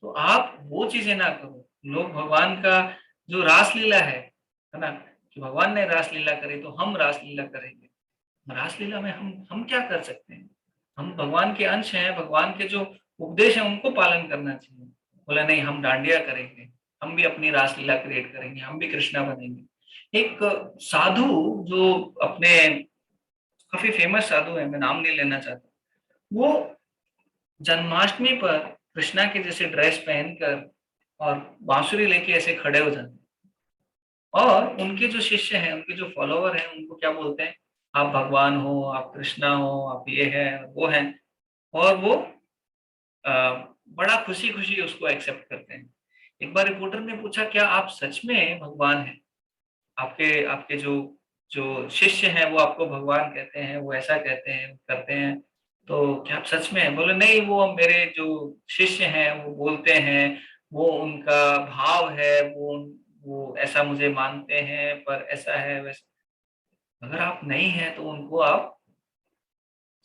तो आप वो चीजें ना करो। लोग भगवान का जो रासलीला है ना, कि भगवान ने रासलीला करी तो हम रासलीला करेंगे। रासलीला में हम क्या कर सकते हैं? हम भगवान के अंश हैं, भगवान के जो उपदेश हैं उनको पालन करना चाहिए। बोला नहीं, हम डांडिया करेंगे, हम भी अपनी रासलीला क्रिएट करेंगे, हम भी कृष्णा बनेंगे। एक साधु जो अपने काफी फेमस साधु है, मैं नाम नहीं लेना चाहता, वो जन्माष्टमी पर कृष्णा के जैसे ड्रेस पहनकर और बांसुरी लेके ऐसे खड़े हो जाते हैं, और उनके जो शिष्य हैं, उनके जो फॉलोवर हैं, उनको क्या बोलते हैं, आप भगवान हो, आप कृष्णा हो, आप ये है वो है, और वो बड़ा खुशी खुशी उसको एक्सेप्ट करते हैं। एक बार रिपोर्टर ने पूछा, क्या आप सच में भगवान हैं? आपके आपके जो जो शिष्य हैं वो आपको भगवान कहते हैं, वो ऐसा कहते हैं, करते हैं, तो क्या आप सच में हैं? बोले नहीं, वो मेरे जो शिष्य हैं वो बोलते हैं, वो उनका भाव है, वो ऐसा मुझे मानते हैं, पर ऐसा है वैसा। अगर आप नहीं हैं तो उनको आप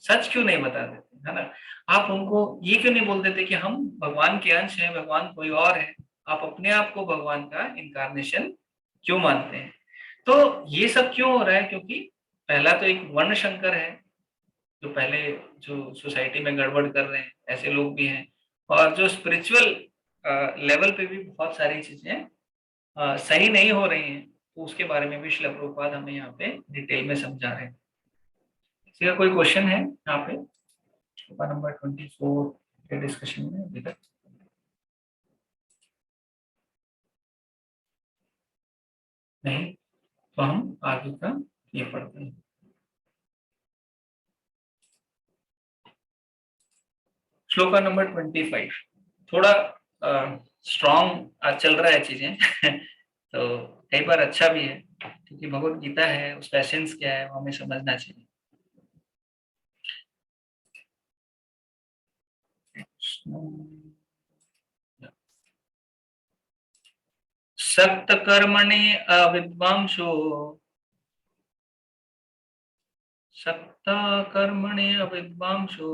सच क्यों नहीं बता देते, है ना? आप उनको ये क्यों नहीं बोल देते कि हम भगवान के अंश हैं, भगवान कोई और है? आप अपने आप को भगवान का इनकारनेशन क्यों मानते हैं? तो ये सब क्यों हो रहा है? क्योंकि पहला तो एक वर्ण संकर है, जो पहले जो सोसाइटी में गड़बड़ कर रहे हैं, ऐसे लोग भी हैं, और जो स्पिरिचुअल लेवल पे भी बहुत सारी चीजें सही नहीं हो रही हैं, तो उसके बारे में भी श्रील प्रभुपाद हमें यहाँ पे डिटेल में समझा रहे हैं। किसी का कोई क्वेश्चन है यहाँ पे नंबर 24 के डिस्कशन में अभी तक? नहीं, तो हम आगे का ये पढ़ते हैं। श्लोका नंबर 25 थोड़ा स्ट्रॉन्ग चल रहा है चीजें तो कई बार अच्छा भी है, क्योंकि भगवत गीता है, उसका एसेंस क्या है वो हमें समझना चाहिए। सक्त कर्मणि अविद्वांसो, सक्त कर्मणि अविद्वांसो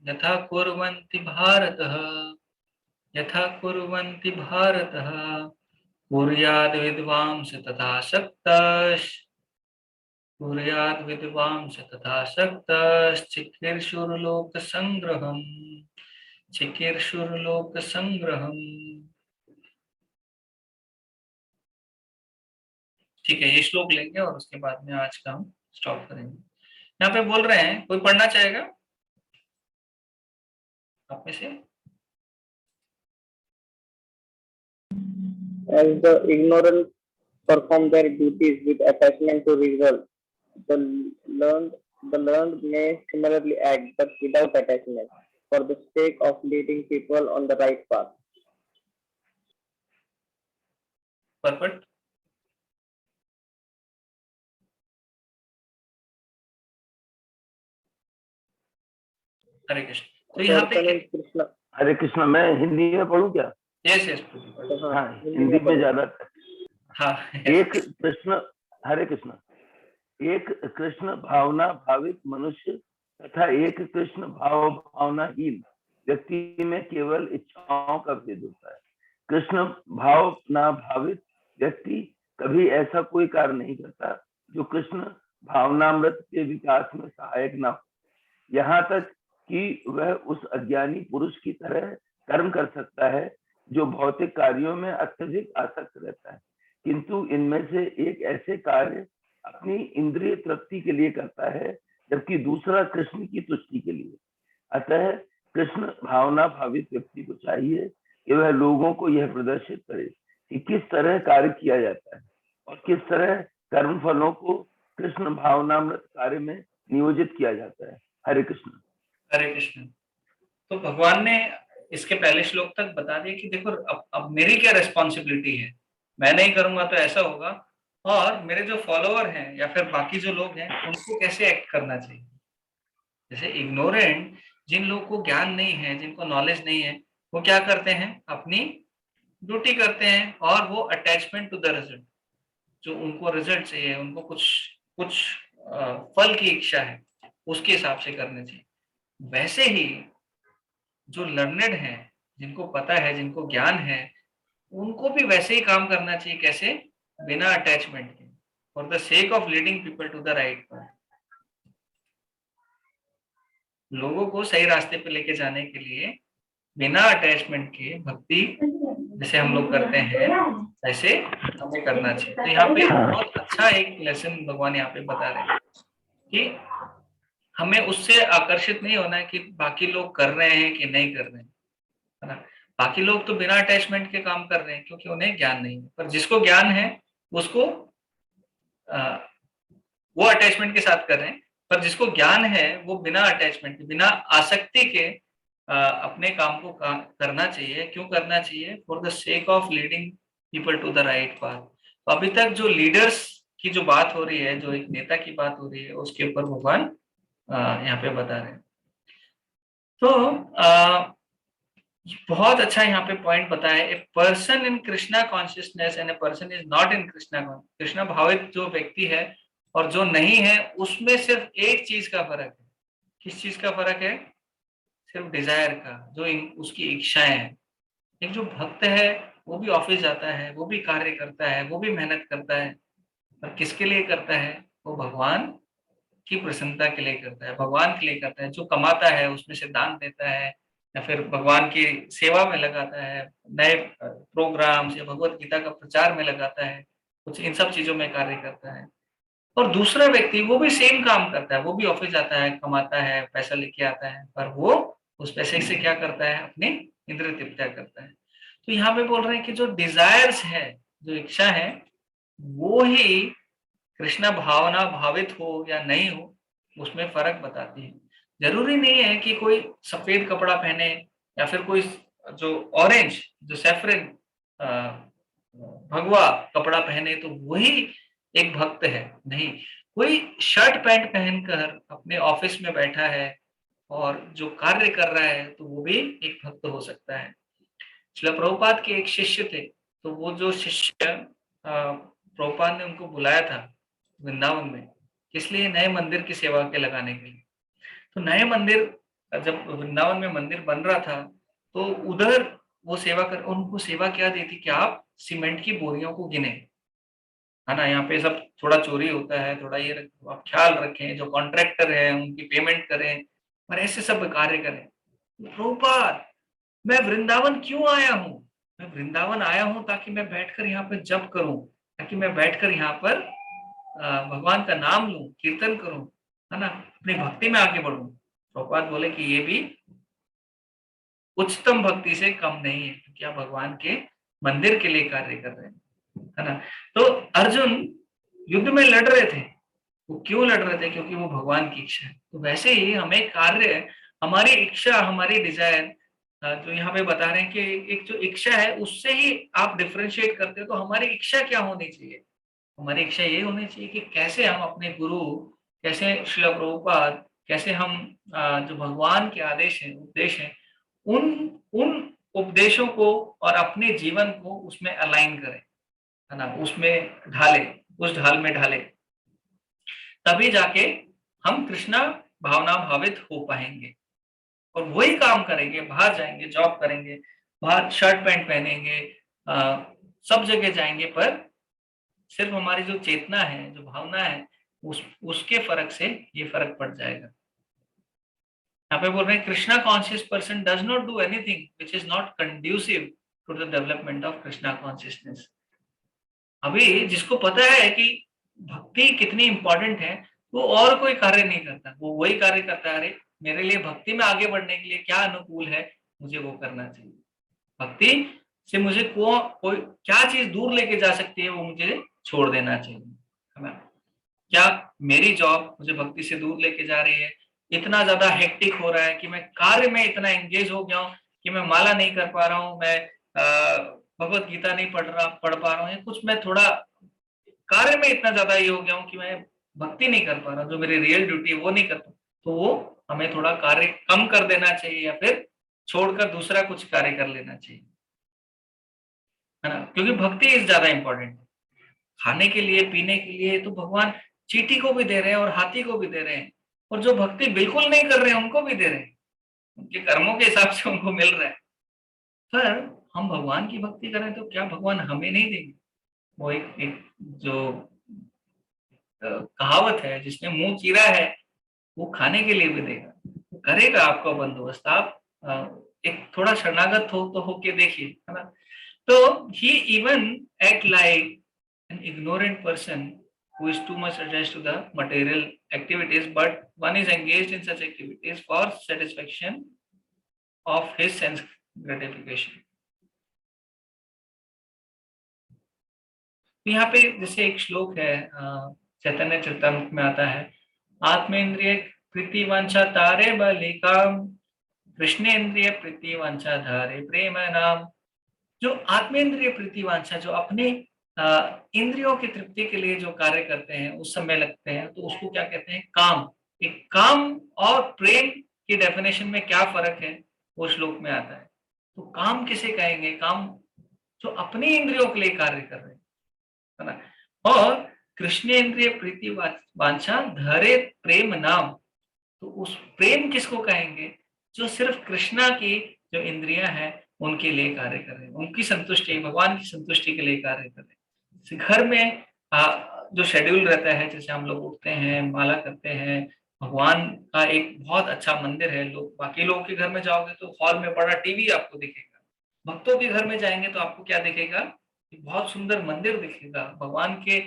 यथा कुर्वन्ति भारतः, यथा कुर्वन्ति भारतः कुर्याद् विद्वांस तथा सक्तः, कुर्याद् विद्वांस तथा सक्तश्चिकीर्षुर्लोक संग्रहम्, चिकीर्षुर्लोक संग्रहम्। ठीक है, ये श्लोक लेंगे और उसके बाद में आज का हम स्टॉप करेंगे। यहाँ पे बोल रहे हैं, कोई पढ़ना चाहेगा आप में से? As the ignorant perform their duties with attachment to result, the learned the learned may similarly act, but without attachment, for the sake of leading people on the right path. Perfect. Hare Krishna. तो यहाँ पे Person in Krishna, हरे कृष्ण। मैं हिंदी में पढ़ूं क्या? Yes yes. हाँ, हिंदी में ज्यादा। हाँ एक कृष्ण, हरे कृष्ण, एक कृष्ण भावना भावित मनुष्य तथा एक कृष्ण भावनाहीन व्यक्ति में केवल इच्छाओं का भेद होता है। कृष्ण भावना भावित व्यक्ति कभी ऐसा कोई कार्य नहीं करता जो कृष्ण भावनामृत के विकास में सहायक ना हो, यहाँ तक कि वह उस अज्ञानी पुरुष की तरह कर्म कर सकता है जो भौतिक कार्यों में अत्यधिक आसक्त रहता है, किंतु इनमें से एक ऐसे कार्य अपनी इंद्रिय तृप्ति के लिए करता है जबकि दूसरा कृष्ण की तुष्टि के लिए। अतः कृष्ण भावना भावित व्यक्ति को चाहिए कि वह लोगों को यह प्रदर्शित करे कि किस तरह कार्य किया जाता है और किस तरह कर्म फलों को कृष्ण भावनामृत कार्य में नियोजित किया जाता है। हरे कृष्ण। हरे कृष्ण। तो भगवान ने इसके पहले श्लोक तक बता दिया कि देखो अब मेरी क्या रिस्पॉन्सिबिलिटी है, मैं नहीं करूंगा तो ऐसा होगा, और मेरे जो फॉलोअर हैं या फिर बाकी जो लोग हैं उनको कैसे एक्ट करना चाहिए। जैसे इग्नोरेंट, जिन लोगों को ज्ञान नहीं है, जिनको नॉलेज नहीं है, वो क्या करते हैं, अपनी ड्यूटी करते हैं और वो अटैचमेंट टू द रिजल्ट, जो उनको रिजल्ट चाहिए, उनको कुछ कुछ फल की इच्छा है, उसके हिसाब से करने चाहिए। वैसे ही जो लर्नेड हैं, जिनको पता है, जिनको ज्ञान है, उनको भी वैसे ही काम करना चाहिए। कैसे? बिना अटैचमेंट के, for the sake of leading people to the right path. लोगों को सही रास्ते पे लेके जाने के लिए बिना अटैचमेंट के भक्ति जैसे हम लोग करते हैं वैसे हमें करना चाहिए। तो यहाँ पे बहुत अच्छा एक लेसन भगवान यहाँ पे बता रहे हैं कि हमें उससे आकर्षित नहीं होना है कि बाकी लोग कर रहे हैं कि नहीं कर रहे हैं, है ना। बाकी लोग तो बिना अटैचमेंट के काम कर रहे हैं क्योंकि उन्हें ज्ञान नहीं है, पर जिसको ज्ञान है उसको वो अटैचमेंट के साथ कर रहे हैं, पर जिसको ज्ञान है वो बिना अटैचमेंट के, बिना आसक्ति के अपने काम को करना चाहिए। क्यों करना चाहिए? For the sake of leading people to the right path. तो अभी तक जो लीडर्स की जो बात हो रही है, जो एक नेता की बात हो रही है, उसके ऊपर भगवान यहाँ पे बता रहे हैं। तो बहुत अच्छा यहाँ पे पॉइंट बताया, a person in Krishna consciousness and a person is not in Krishna. Krishna भावित जो व्यक्ति है और जो नहीं है, उसमें सिर्फ एक चीज का फर्क है। किस चीज का फर्क है? सिर्फ डिजायर का, जो उसकी इच्छाएं हैं। एक जो भक्त है वो भी ऑफिस जाता है, वो भी कार्य करता है, वो भी मेहनत करता है, पर किसके लिए करता है? वो भगवान की प्रसन्नता के लिए करता है, भगवान के लिए करता है। जो कमाता है उसमें से दान देता है या फिर भगवान की सेवा में लगाता है, नए प्रोग्राम्स या भगवत गीता का प्रचार में लगाता है, कुछ इन सब चीजों में कार्य करता है। और दूसरा व्यक्ति वो भी सेम काम करता है, वो भी ऑफिस जाता है, कमाता है, पैसा लेके आता है, पर वो उस पैसे से क्या करता है? अपनी इंद्रिय तृप्ति करता है। तो यहाँ पे बोल रहे हैं कि जो डिजायर्स है, जो इच्छा है, वो ही कृष्णा भावना भावित हो या नहीं हो उसमें फर्क बताती है। जरूरी नहीं है कि कोई सफेद कपड़ा पहने या फिर कोई जो ऑरेंज, जो सैफरन भगवा कपड़ा पहने तो वही एक भक्त है। नहीं, कोई शर्ट पैंट पहनकर अपने ऑफिस में बैठा है और जो कार्य कर रहा है तो वो भी एक भक्त हो सकता है। श्रील प्रभुपाद के एक शिष्य थे, तो वो जो शिष्य प्रभुपाद ने उनको बुलाया था वृंदावन में, इसलिए नए मंदिर की सेवा के लगाने के लिए। तो नए मंदिर, जब वृंदावन में मंदिर बन रहा था तो उधर वो सेवा कर, उनको सेवा क्या दी थी कि आप सीमेंट की बोरियों को गिने, है ना। यहाँ पे सब थोड़ा चोरी होता है, थोड़ा ये आप ख्याल रखें, जो कॉन्ट्रैक्टर है उनकी पेमेंट करें, और ऐसे सब कार्य करें। प्रभुपाद, मैं वृंदावन क्यों आया हूँ? मैं वृंदावन आया हूँ ताकि मैं बैठकर यहाँ पर जप करूं, ताकि मैं बैठकर यहाँ पर भगवान का नाम लूं, कीर्तन करूं, है ना, अपनी भक्ति में आगे बढ़ूं। प्रभुपाद बोले कि ये भी उच्चतम भक्ति से कम नहीं है, क्योंकि आप भगवान के मंदिर के लिए कार्य कर रहे हैं, है ना। तो अर्जुन युद्ध में लड़ रहे थे, वो क्यों लड़ रहे थे? क्योंकि वो भगवान की इच्छा है। तो वैसे ही हमें कार्य, हमारी इच्छा, हमारी डिजायर, जो यहाँ पे बता रहे हैं कि एक जो इच्छा है उससे ही आप डिफरेंशिएट करते हो। तो हमारी इच्छा क्या होनी चाहिए? हमारी इच्छा ये होनी चाहिए कि कैसे हम अपने गुरु, कैसे श्रील प्रभुपाद, कैसे हम जो भगवान के आदेश हैं, उपदेश हैं, उन उन उपदेशों को और अपने जीवन को उसमें अलाइन करें, है ना, उसमें ढाले, उस ढाल में ढाले, तभी जाके हम कृष्णा भावना भावित हो पाएंगे। और वही काम करेंगे, बाहर जाएंगे, जॉब करेंगे, बाहर शर्ट पैंट पहनेंगे, सब जगह जाएंगे, पर सिर्फ हमारी जो चेतना है, जो भावना है, उसके फर्क से ये फर्क पड़ जाएगा। यहाँ पे बोल रहे हैं Krishna conscious person does not do anything which is not conducive to the development of Krishna consciousness. अभी जिसको पता है कि भक्ति कितनी इंपॉर्टेंट है, वो और कोई कार्य नहीं करता, वो वही कार्य करता है, अरे मेरे लिए भक्ति में आगे बढ़ने के लिए क्या अनुकूल है, मुझे वो करना चाहिए। भक्ति से मुझे कोई क्या चीज दूर लेके जा सकती है, वो मुझे छोड़ देना चाहिए, है ना। क्या मेरी जॉब मुझे भक्ति से दूर लेके जा रही है? इतना ज्यादा हेक्टिक हो रहा है कि मैं कार्य में इतना एंगेज हो गया हूँ कि मैं माला नहीं कर पा रहा हूँ, मैं भगवत गीता नहीं पढ़ पा रहा हूँ, कुछ मैं थोड़ा कार्य में इतना ज्यादा ये हो गया हूँ कि मैं भक्ति नहीं कर पा रहा, जो मेरी रियल ड्यूटी है वो नहीं कर पा, तो वो हमें थोड़ा कार्य कम कर देना चाहिए या फिर छोड़कर दूसरा कुछ कार्य कर लेना चाहिए, है ना। क्योंकि भक्ति इज ज्यादा इंपॉर्टेंट। खाने के लिए, पीने के लिए तो भगवान चींटी को भी दे रहे हैं और हाथी को भी दे रहे हैं, और जो भक्ति बिल्कुल नहीं कर रहे हैं उनको भी दे रहे हैं, उनके कर्मों के हिसाब से उनको मिल रहा है। पर हम भगवान की भक्ति करें तो क्या भगवान हमें नहीं देंगे? वो एक जो कहावत है, जिसने मुंह चीरा है वो खाने के लिए भी देगा, वो करेगा आपका बंदोबस्त। आप एक थोड़ा शरणागत हो तो होके देखिए, है ना। तो he even act like an ignorant person who is too much attached to the material activities, but one is engaged in such activities for satisfaction of his sense gratification. यहाँ पे जैसे एक श्लोक है, चैतन्य चरितामृत में आता है, आत्मेन्द्रिय प्रीति वांछा तारे बलिकाम, कृष्णेन्द्रिय प्रीति वांछा धारे प्रेम नाम। जो आत्मेंद्रिय प्रीति वांछा, जो अपने इंद्रियों की तृप्ति के लिए जो कार्य करते हैं, उस समय लगते हैं, तो उसको क्या कहते हैं? काम। एक काम और प्रेम की डेफिनेशन में क्या फर्क है, वो श्लोक में आता है। तो काम किसे कहेंगे? काम जो अपनी इंद्रियों के लिए कार्य कर रहे हैं, है ना। और कृष्णेन्द्रिय प्रीति वांछा धरे प्रेम नाम, तो उस प्रेम किसको कहेंगे? जो सिर्फ कृष्णा की जो इंद्रियां हैं उनके लिए कार्य कर रहे हैं, उनकी संतुष्टि, भगवान की संतुष्टि के लिए कार्य कर रहे हैं। घर में जो शेड्यूल रहता है, जैसे हम लोग उठते हैं, माला करते हैं, भगवान का एक बहुत अच्छा मंदिर है, लोग बाकी लोगों के घर में जाओगे तो हॉल में बड़ा टीवी आपको दिखेगा, भक्तों के घर में जाएंगे तो आपको क्या दिखेगा? बहुत सुंदर मंदिर दिखेगा, भगवान के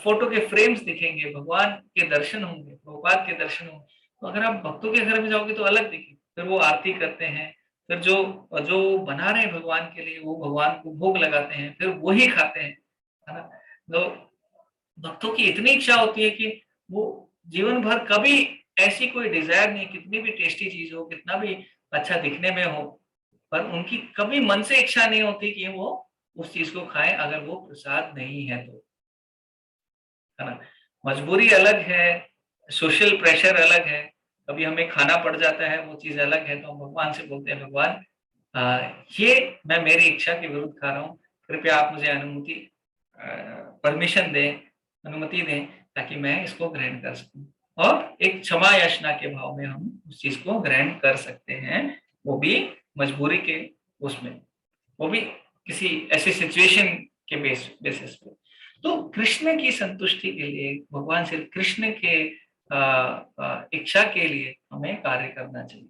फोटो के फ्रेम्स दिखेंगे, भगवान के दर्शन होंगे, प्रभुपाद के दर्शन होंगे। तो अगर आप भक्तों के घर में जाओगे तो अलग दिखेगा। फिर वो आरती करते हैं, फिर जो जो बना रहे हैं भगवान के लिए, वो भगवान को भोग लगाते हैं, फिर वही खाते हैं, है ना। तो भक्तों की इतनी इच्छा होती है कि वो जीवन भर कभी ऐसी कोई डिजायर नहीं, कितनी भी टेस्टी चीज हो, कितना भी अच्छा दिखने में हो, पर उनकी कभी मन से इच्छा नहीं होती कि वो उस चीज को खाएं अगर वो प्रसाद नहीं है तो, है ना। मजबूरी अलग है, सोशल प्रेशर अलग है, कभी हमें खाना पड़ जाता है, वो चीज अलग है, तो हम भगवान से बोलते हैं, भगवान ये मैं मेरी इच्छा के विरुद्ध खा रहा हूँ, कृपया आप मुझे अनुमति परमिशन दें, अनुमति दें, ताकि मैं इसको ग्रहण कर सकूं। और एक क्षमा याचना के भाव में हम उस चीज को ग्रहण कर सकते हैं, वो भी मजबूरी के उसमें, वो भी किसी ऐसी सिचुएशन के बेसिस पे। तो कृष्ण की संतुष्टि के लिए, भगवान श्री कृष्ण के इच्छा के लिए हमें कार्य करना चाहिए।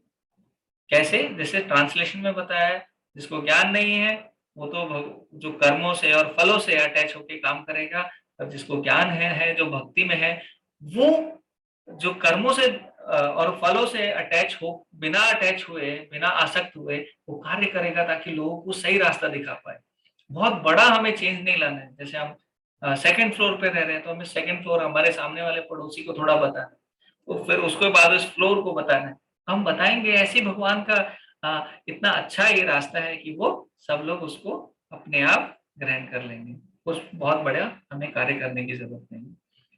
कैसे? जैसे ट्रांसलेशन में बताया है, जिसको ज्ञान नहीं है वो तो जो कर्मों से और फलों से अटैच होकर काम करेगा, और जिसको ज्ञान है जो भक्ति में है, वो जो कर्मों से और फलों से अटैच हो, बिना अटैच हुए, बिना आसक्त हुए वो कार्य करेगा, ताकि लोगों को सही रास्ता दिखा पाए। बहुत बड़ा हमें चेंज नहीं लाना है। जैसे हम सेकंड फ्लोर पे रह रहे हैं तो हमें सेकंड फ्लोर हमारे सामने वाले पड़ोसी को थोड़ा बताना है, तो फिर उसके बाद उस फ्लोर को बताना है। हम बताएंगे, ऐसे ही भगवान का इतना अच्छा ये रास्ता है कि वो सब लोग उसको अपने आप ग्रहण कर लेंगे। कुछ बहुत बड़ा हमें कार्य करने की जरूरत नहीं है।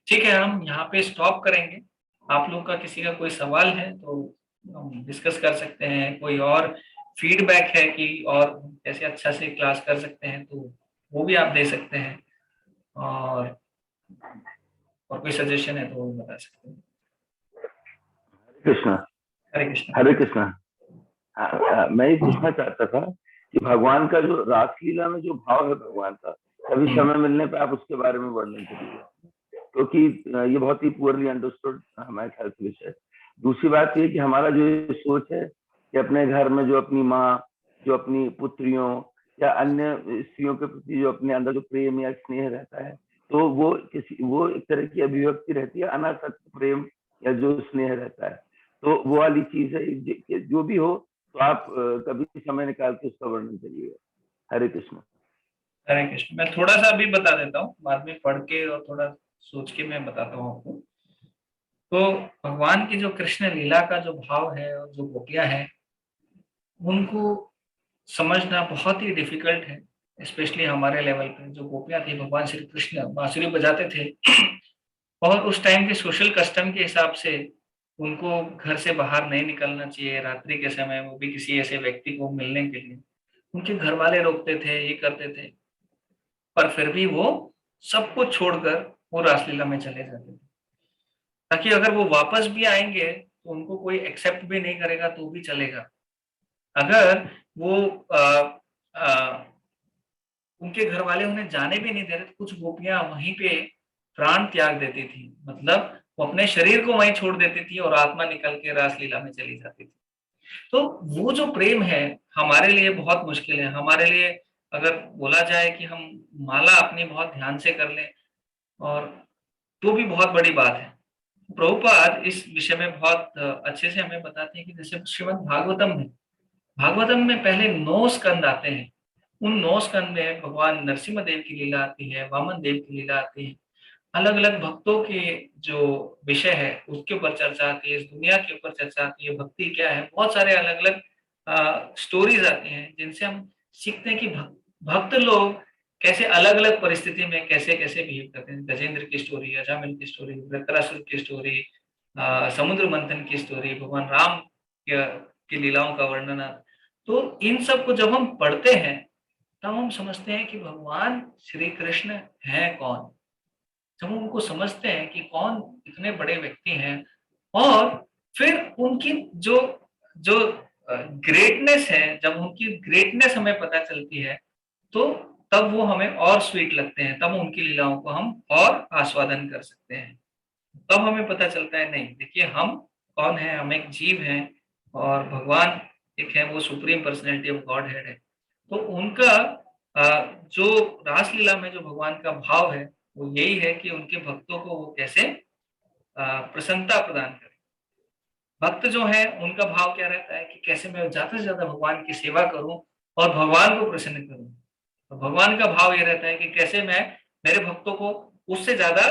ठीक है, हम यहाँ पे स्टॉप करेंगे। आप लोग का किसी का कोई सवाल है तो हम डिस्कस कर सकते हैं, कोई और फीडबैक है कि और कैसे अच्छा से क्लास कर सकते हैं तो वो भी आप दे सकते हैं, और कोई सजेशन है तो वो भी बता सकते हैं। कृष्णा। हरे कृष्णा। हरे कृष्णा। मैं ये पूछना चाहता था कि भगवान का जो रासलीला में जो भाव है भगवान का, कभी समय मिलने पे आप उसके बारे में वर्णन करिए, क्योंकि ये बहुत ही पुअरली अंडरस्टूड हमारे ख्याल से विषय। दूसरी बात ये कि हमारा जो ये सोच है कि अपने घर में जो अपनी माँ, जो अपनी पुत्रियों या अन्य स्त्रियों के प्रति जो अपने अंदर जो प्रेम या स्नेह रहता है, तो वो एक तरह की अभिव्यक्ति रहती है अनासक्त प्रेम या जो स्नेह रहता है, तो वो वाली चीज है। जो भी हो तो आप कभी समय निकाल के उसका वर्णन करिएगा। हरे कृष्ण। हरे कृष्ण। मैं थोड़ा सा अभी बता देता हूँ, बाद में पढ़ के और थोड़ा सोच के मैं बताता हूँ आपको। तो भगवान की जो कृष्ण लीला का जो भाव है और जो गोपियां हैं, उनको समझना बहुत ही डिफिकल्ट है। स्पेशली हमारे लेवल पे जो गोपियां थी, भगवान श्री कृष्ण बांसुरी बजाते थे और उस टाइम के सोशल कस्टम के हिसाब से उनको घर से बाहर नहीं निकलना चाहिए रात्रि के समय, वो भी किसी ऐसे व्यक्ति को मिलने के लिए। उनके घर वाले रोकते थे, ये करते थे, पर फिर भी वो सब कुछ छोड़कर वो रासलीला में चले जाते थे, ताकि अगर वो वापस भी आएंगे तो उनको कोई एक्सेप्ट भी नहीं करेगा तो भी चलेगा। अगर वो आ, आ, उनके घर वाले उन्हें जाने भी नहीं दे रहे तो कुछ गोपियां वहीं पे प्राण त्याग देती थी, मतलब वो अपने शरीर को वहीं छोड़ देती थी और आत्मा निकल के रासलीला में चली जाती थी। तो वो जो प्रेम है हमारे लिए बहुत मुश्किल है। हमारे लिए अगर बोला जाए कि हम माला अपनी बहुत ध्यान से कर लें और तो भी बहुत बड़ी बात है। प्रभुपाद इस विषय में बहुत अच्छे से हमें बताते हैं कि जैसे श्रीमद् भागवतम में, भागवतम में पहले 9 स्कंद आते हैं। उन 9 स्कंद में भगवान नरसिम्हा देव की लीला आती है, वामन देव की लीला आती है, अलग अलग भक्तों के जो विषय है उसके ऊपर चर्चा आती है, इस दुनिया के ऊपर चर्चा आती है, भक्ति क्या है, बहुत सारे अलग अलग स्टोरीज आती हैं जिनसे हम सीखते हैं कि भक्त लोग कैसे अलग अलग परिस्थिति में कैसे कैसे बिहेव करते हैं। गजेंद्र की स्टोरी, अजामिल की स्टोरी, वृत्रासुर की स्टोरी, समुद्र मंथन की स्टोरी, भगवान राम की लीलाओं का वर्णन। तो इन सब को जब हम पढ़ते हैं तब हम समझते हैं कि भगवान श्री कृष्ण है कौन। जब हम उनको समझते हैं कि कौन इतने बड़े व्यक्ति हैं, और फिर उनकी जो जो ग्रेटनेस है, जब उनकी ग्रेटनेस हमें पता चलती है तो तब वो हमें और स्वीट लगते हैं, तब उनकी लीलाओं को हम और आस्वादन कर सकते हैं। तब हमें पता चलता है नहीं, देखिए हम कौन है, हम एक जीव हैं और भगवान एक है, वो supreme personality of God head है। तो उनका जो रासलीला में जो भगवान का भाव है वो यही है कि उनके भक्तों को वो कैसे प्रसन्नता प्रदान करें। भक्त जो है उनका भाव क्या रहता है कि कैसे मैं ज्यादा से ज्यादा भगवान की सेवा करूं और भगवान को प्रसन्न करूं। तो भगवान का भाव ये रहता है कि कैसे मैं मेरे भक्तों को उससे ज्यादा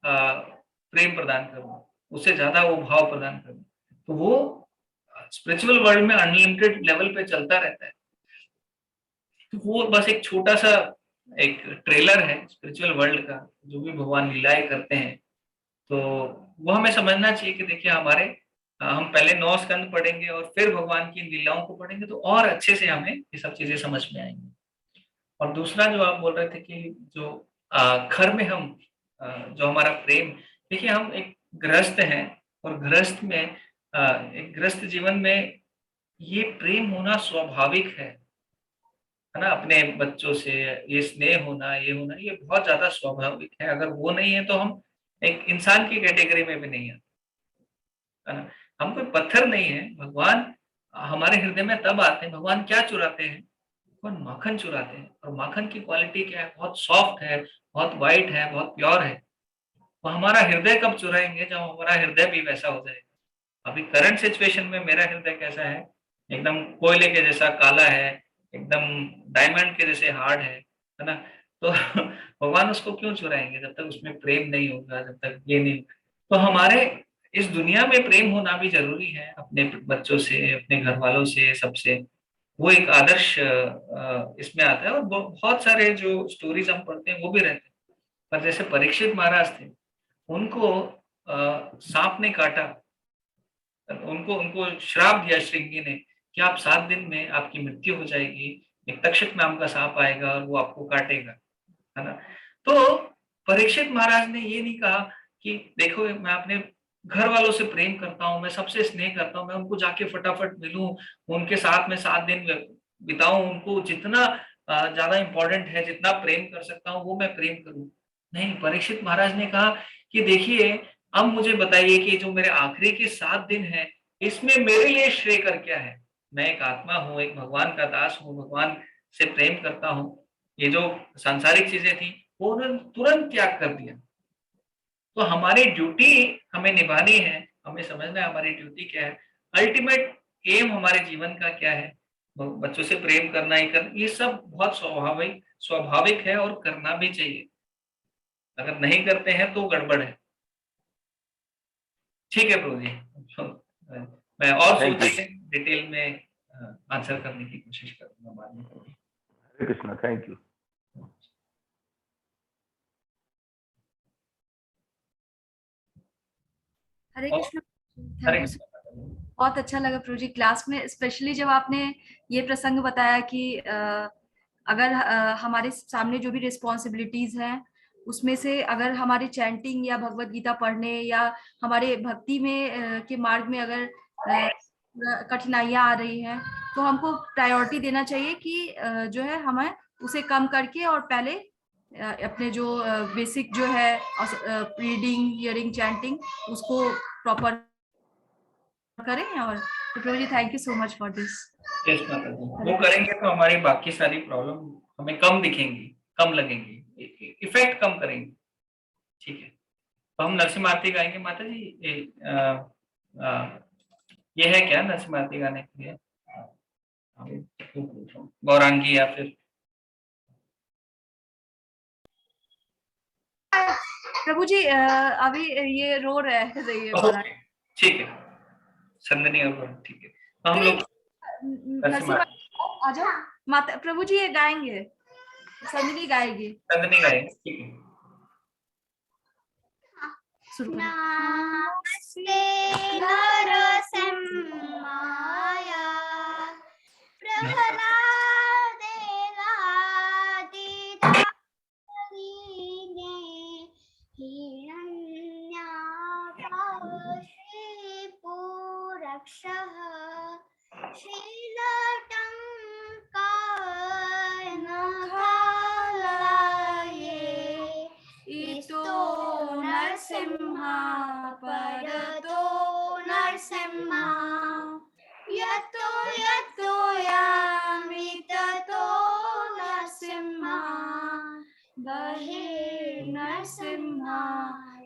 प्रेम प्रदान करूं, उससे ज्यादा वो भाव प्रदान करूं। तो वो स्पिरिचुअल वर्ल्ड में अनलिमिटेड लेवल पे चलता रहता है। तो वो बस एक छोटा सा एक ट्रेलर है स्पिरिचुअल वर्ल्ड का, जो भी भगवान लीलाएं करते हैं। तो वो हमें समझना चाहिए कि देखिए हमारे हम पहले 9 स्कंद पढ़ेंगे और फिर भगवान की लीलाओं को पढ़ेंगे तो और अच्छे से हमें ये सब चीजें समझ में आएंगी। और दूसरा जो आप बोल रहे थे कि जो घर में हम जो हमारा प्रेम, देखिए हम एक गृहस्थ हैं और गृहस्थ में एक गृहस्थ जीवन में ये प्रेम होना स्वाभाविक है ना। अपने बच्चों से ये स्नेह होना, ये होना, ये बहुत ज्यादा स्वाभाविक है। अगर वो नहीं है तो हम एक इंसान की कैटेगरी में भी नहीं है ना। हम कोई पत्थर नहीं है। भगवान हमारे हृदय में तब आते हैं, भगवान क्या चुराते हैं, भगवान माखन चुराते हैं। और माखन की क्वालिटी क्या है, बहुत सॉफ्ट है, बहुत वाइट है, बहुत प्योर है। वो हमारा हृदय कब चुराएंगे, जब हमारा हृदय भी वैसा हो जाएगा। अभी करंट सिचुएशन में मेरा हृदय कैसा है, एकदम कोयले के जैसा काला है, एकदम डायमंड के जैसे हार्ड है। है ना। तो भगवान उसको क्यों चुराएंगे जब तक उसमें प्रेम नहीं होगा, जब तक ये नहीं। तो हमारे इस दुनिया में प्रेम होना भी जरूरी है, अपने बच्चों से, अपने घर वालों से, सबसे। वो एक आदर्श इसमें आता है। और बहुत सारे जो स्टोरीज हम पढ़ते हैं वो भी रहते हैं। पर जैसे परीक्षित महाराज थे, उनको सांप ने काटा, उनको उनको श्राप दिया श्रृंगी ने कि आप 7 दिन में आपकी मृत्यु हो जाएगी, एक तक्षक नाम का सांप आएगा और वो आपको काटेगा, है ना। तो परीक्षित महाराज ने ये नहीं कहा कि देखो मैं अपने घर वालों से प्रेम करता हूँ, मैं सबसे स्नेह करता हूँ, मैं उनको जाके फटाफट मिलूं, उनके साथ में 7 दिन बिताऊं, उनको जितना ज्यादा इंपॉर्टेंट है, जितना प्रेम कर सकता हूँ वो मैं प्रेम करूं। नहीं, परीक्षित महाराज ने कहा कि देखिए, अब मुझे बताइए कि जो मेरे आखिरी के 7 दिन है, इसमें मेरे लिए श्रेय कर क्या है। मैं एक आत्मा हूँ, एक भगवान का दास हूँ, भगवान से प्रेम करता हूँ। ये जो सांसारिक चीजें थी वो उन्होंने तुरंत त्याग कर दिया। तो हमारी ड्यूटी हमें निभानी है, हमें समझना है हमारी ड्यूटी क्या है, अल्टीमेट एम हमारे जीवन का क्या है। बच्चों से प्रेम करना ही करना, ये सब बहुत स्वाभाविक स्वाभाविक है और करना भी चाहिए। अगर नहीं करते हैं तो गड़बड़ है। ठीक है प्रभु जी। तो, मैं और थैंक सोच यू। के डिटेल में आंसर करने की कोशिश करूंगा बाद में। हरे कृष्णा, थैंक यू। हरे और कृष्ण। हरे थैंक यू। कृष्णा। बहुत अच्छा लगा प्रभु जी क्लास में, स्पेशली जब आपने ये प्रसंग बताया कि अगर हमारे सामने जो भी रिस्पॉन्सिबिलिटीज हैं उसमें से अगर हमारे चैंटिंग या भगवत गीता पढ़ने या हमारे भक्ति में के मार्ग में अगर कठिनाइयां आ रही हैं तो हमको प्रायोरिटी देना चाहिए कि जो है हमें उसे कम करके और पहले अपने जो बेसिक जो है रीडिंग, हियरिंग, चैंटिंग उसको प्रॉपर करें। और तो प्रभु जी thank you so much for this. Yes माता जी, वो करेंगे तो हमारी बाकी सारी प्रॉब्लम हमें कम दिखेंगी, कम लगेंगी, इफेक्ट कम करेंगे। ठीक है, तो हम नरसिम्हा आरती गाएंगे माता जी। ये है क्या नरसिम्हा आरती गाने के लिए? गौरांगी या फिर प्रभु जी अभी ये रो रहे हैं ओके, ठीक है, संदनी और ठीक है, तो हम लोग नरसिम्हा आ जाओ। माता प्रभु जी ये गाएंगे, संदनी गाएगी। संदनी गाएंगे, ठीक है। शुरू करें। नमस्ते नरसिंहाय प्रह्लादेनादितारिणे हिरण्याकशिपुरक्षः श्रीलटङ्कानखालये इतो नरसिंहा परतो नरसिंहा यतो यतो यामिततो नरसिंहा बहिर्नरसिंहा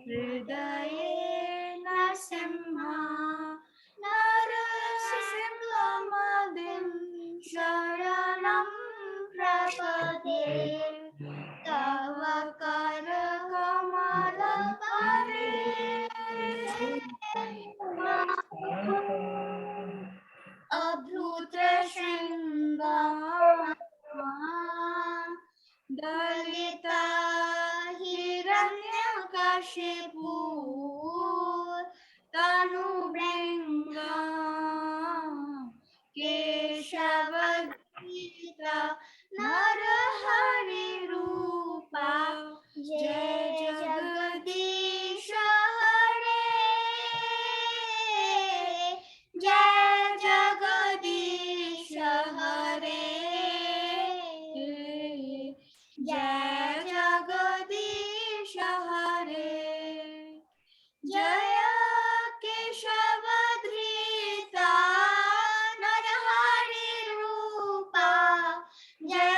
हृदये नरसिंहा नरसिंहमदिं शरणं प्रपद्ये तव करकमलपरे अभूतशृङ्गा दलिता हिरण्यकशिपु तनुभृङ्गा केशवगीता नरहरिरूपा जय जगदीश हरे जय जगदीश हरे जय जगदीश हरे जय केशवधृता नरहरि रूपा जय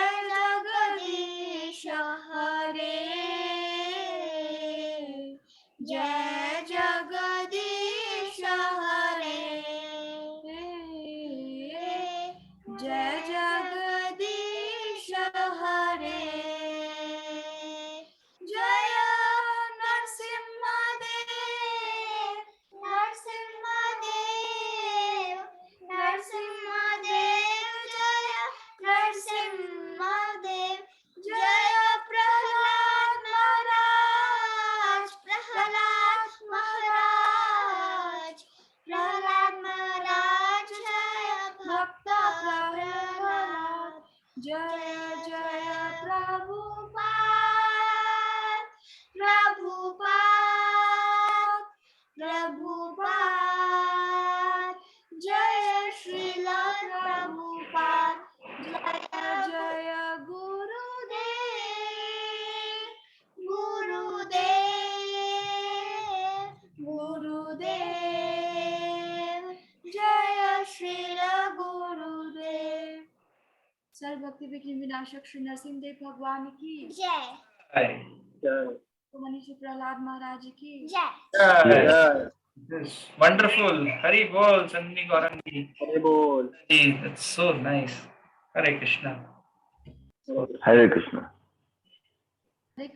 जय जय प्रभुपाद प्रभुपाद प्रभुपाद जय श्रील प्रभुपाद जय जय गुरुदेव गुरुदेव गुरुदेव जय श्रील गुरुदेव। सर्व भक्ति विघ्न विनाशक श्री नरसिंहदेव भगवान की जय जय तो मनीषी प्रहलाद महाराज की जय वंडरफुल। हरि बोल संदनी गौरंगी हरि बोल। जी, that's so nice. Hare Krishna. Hare Krishna.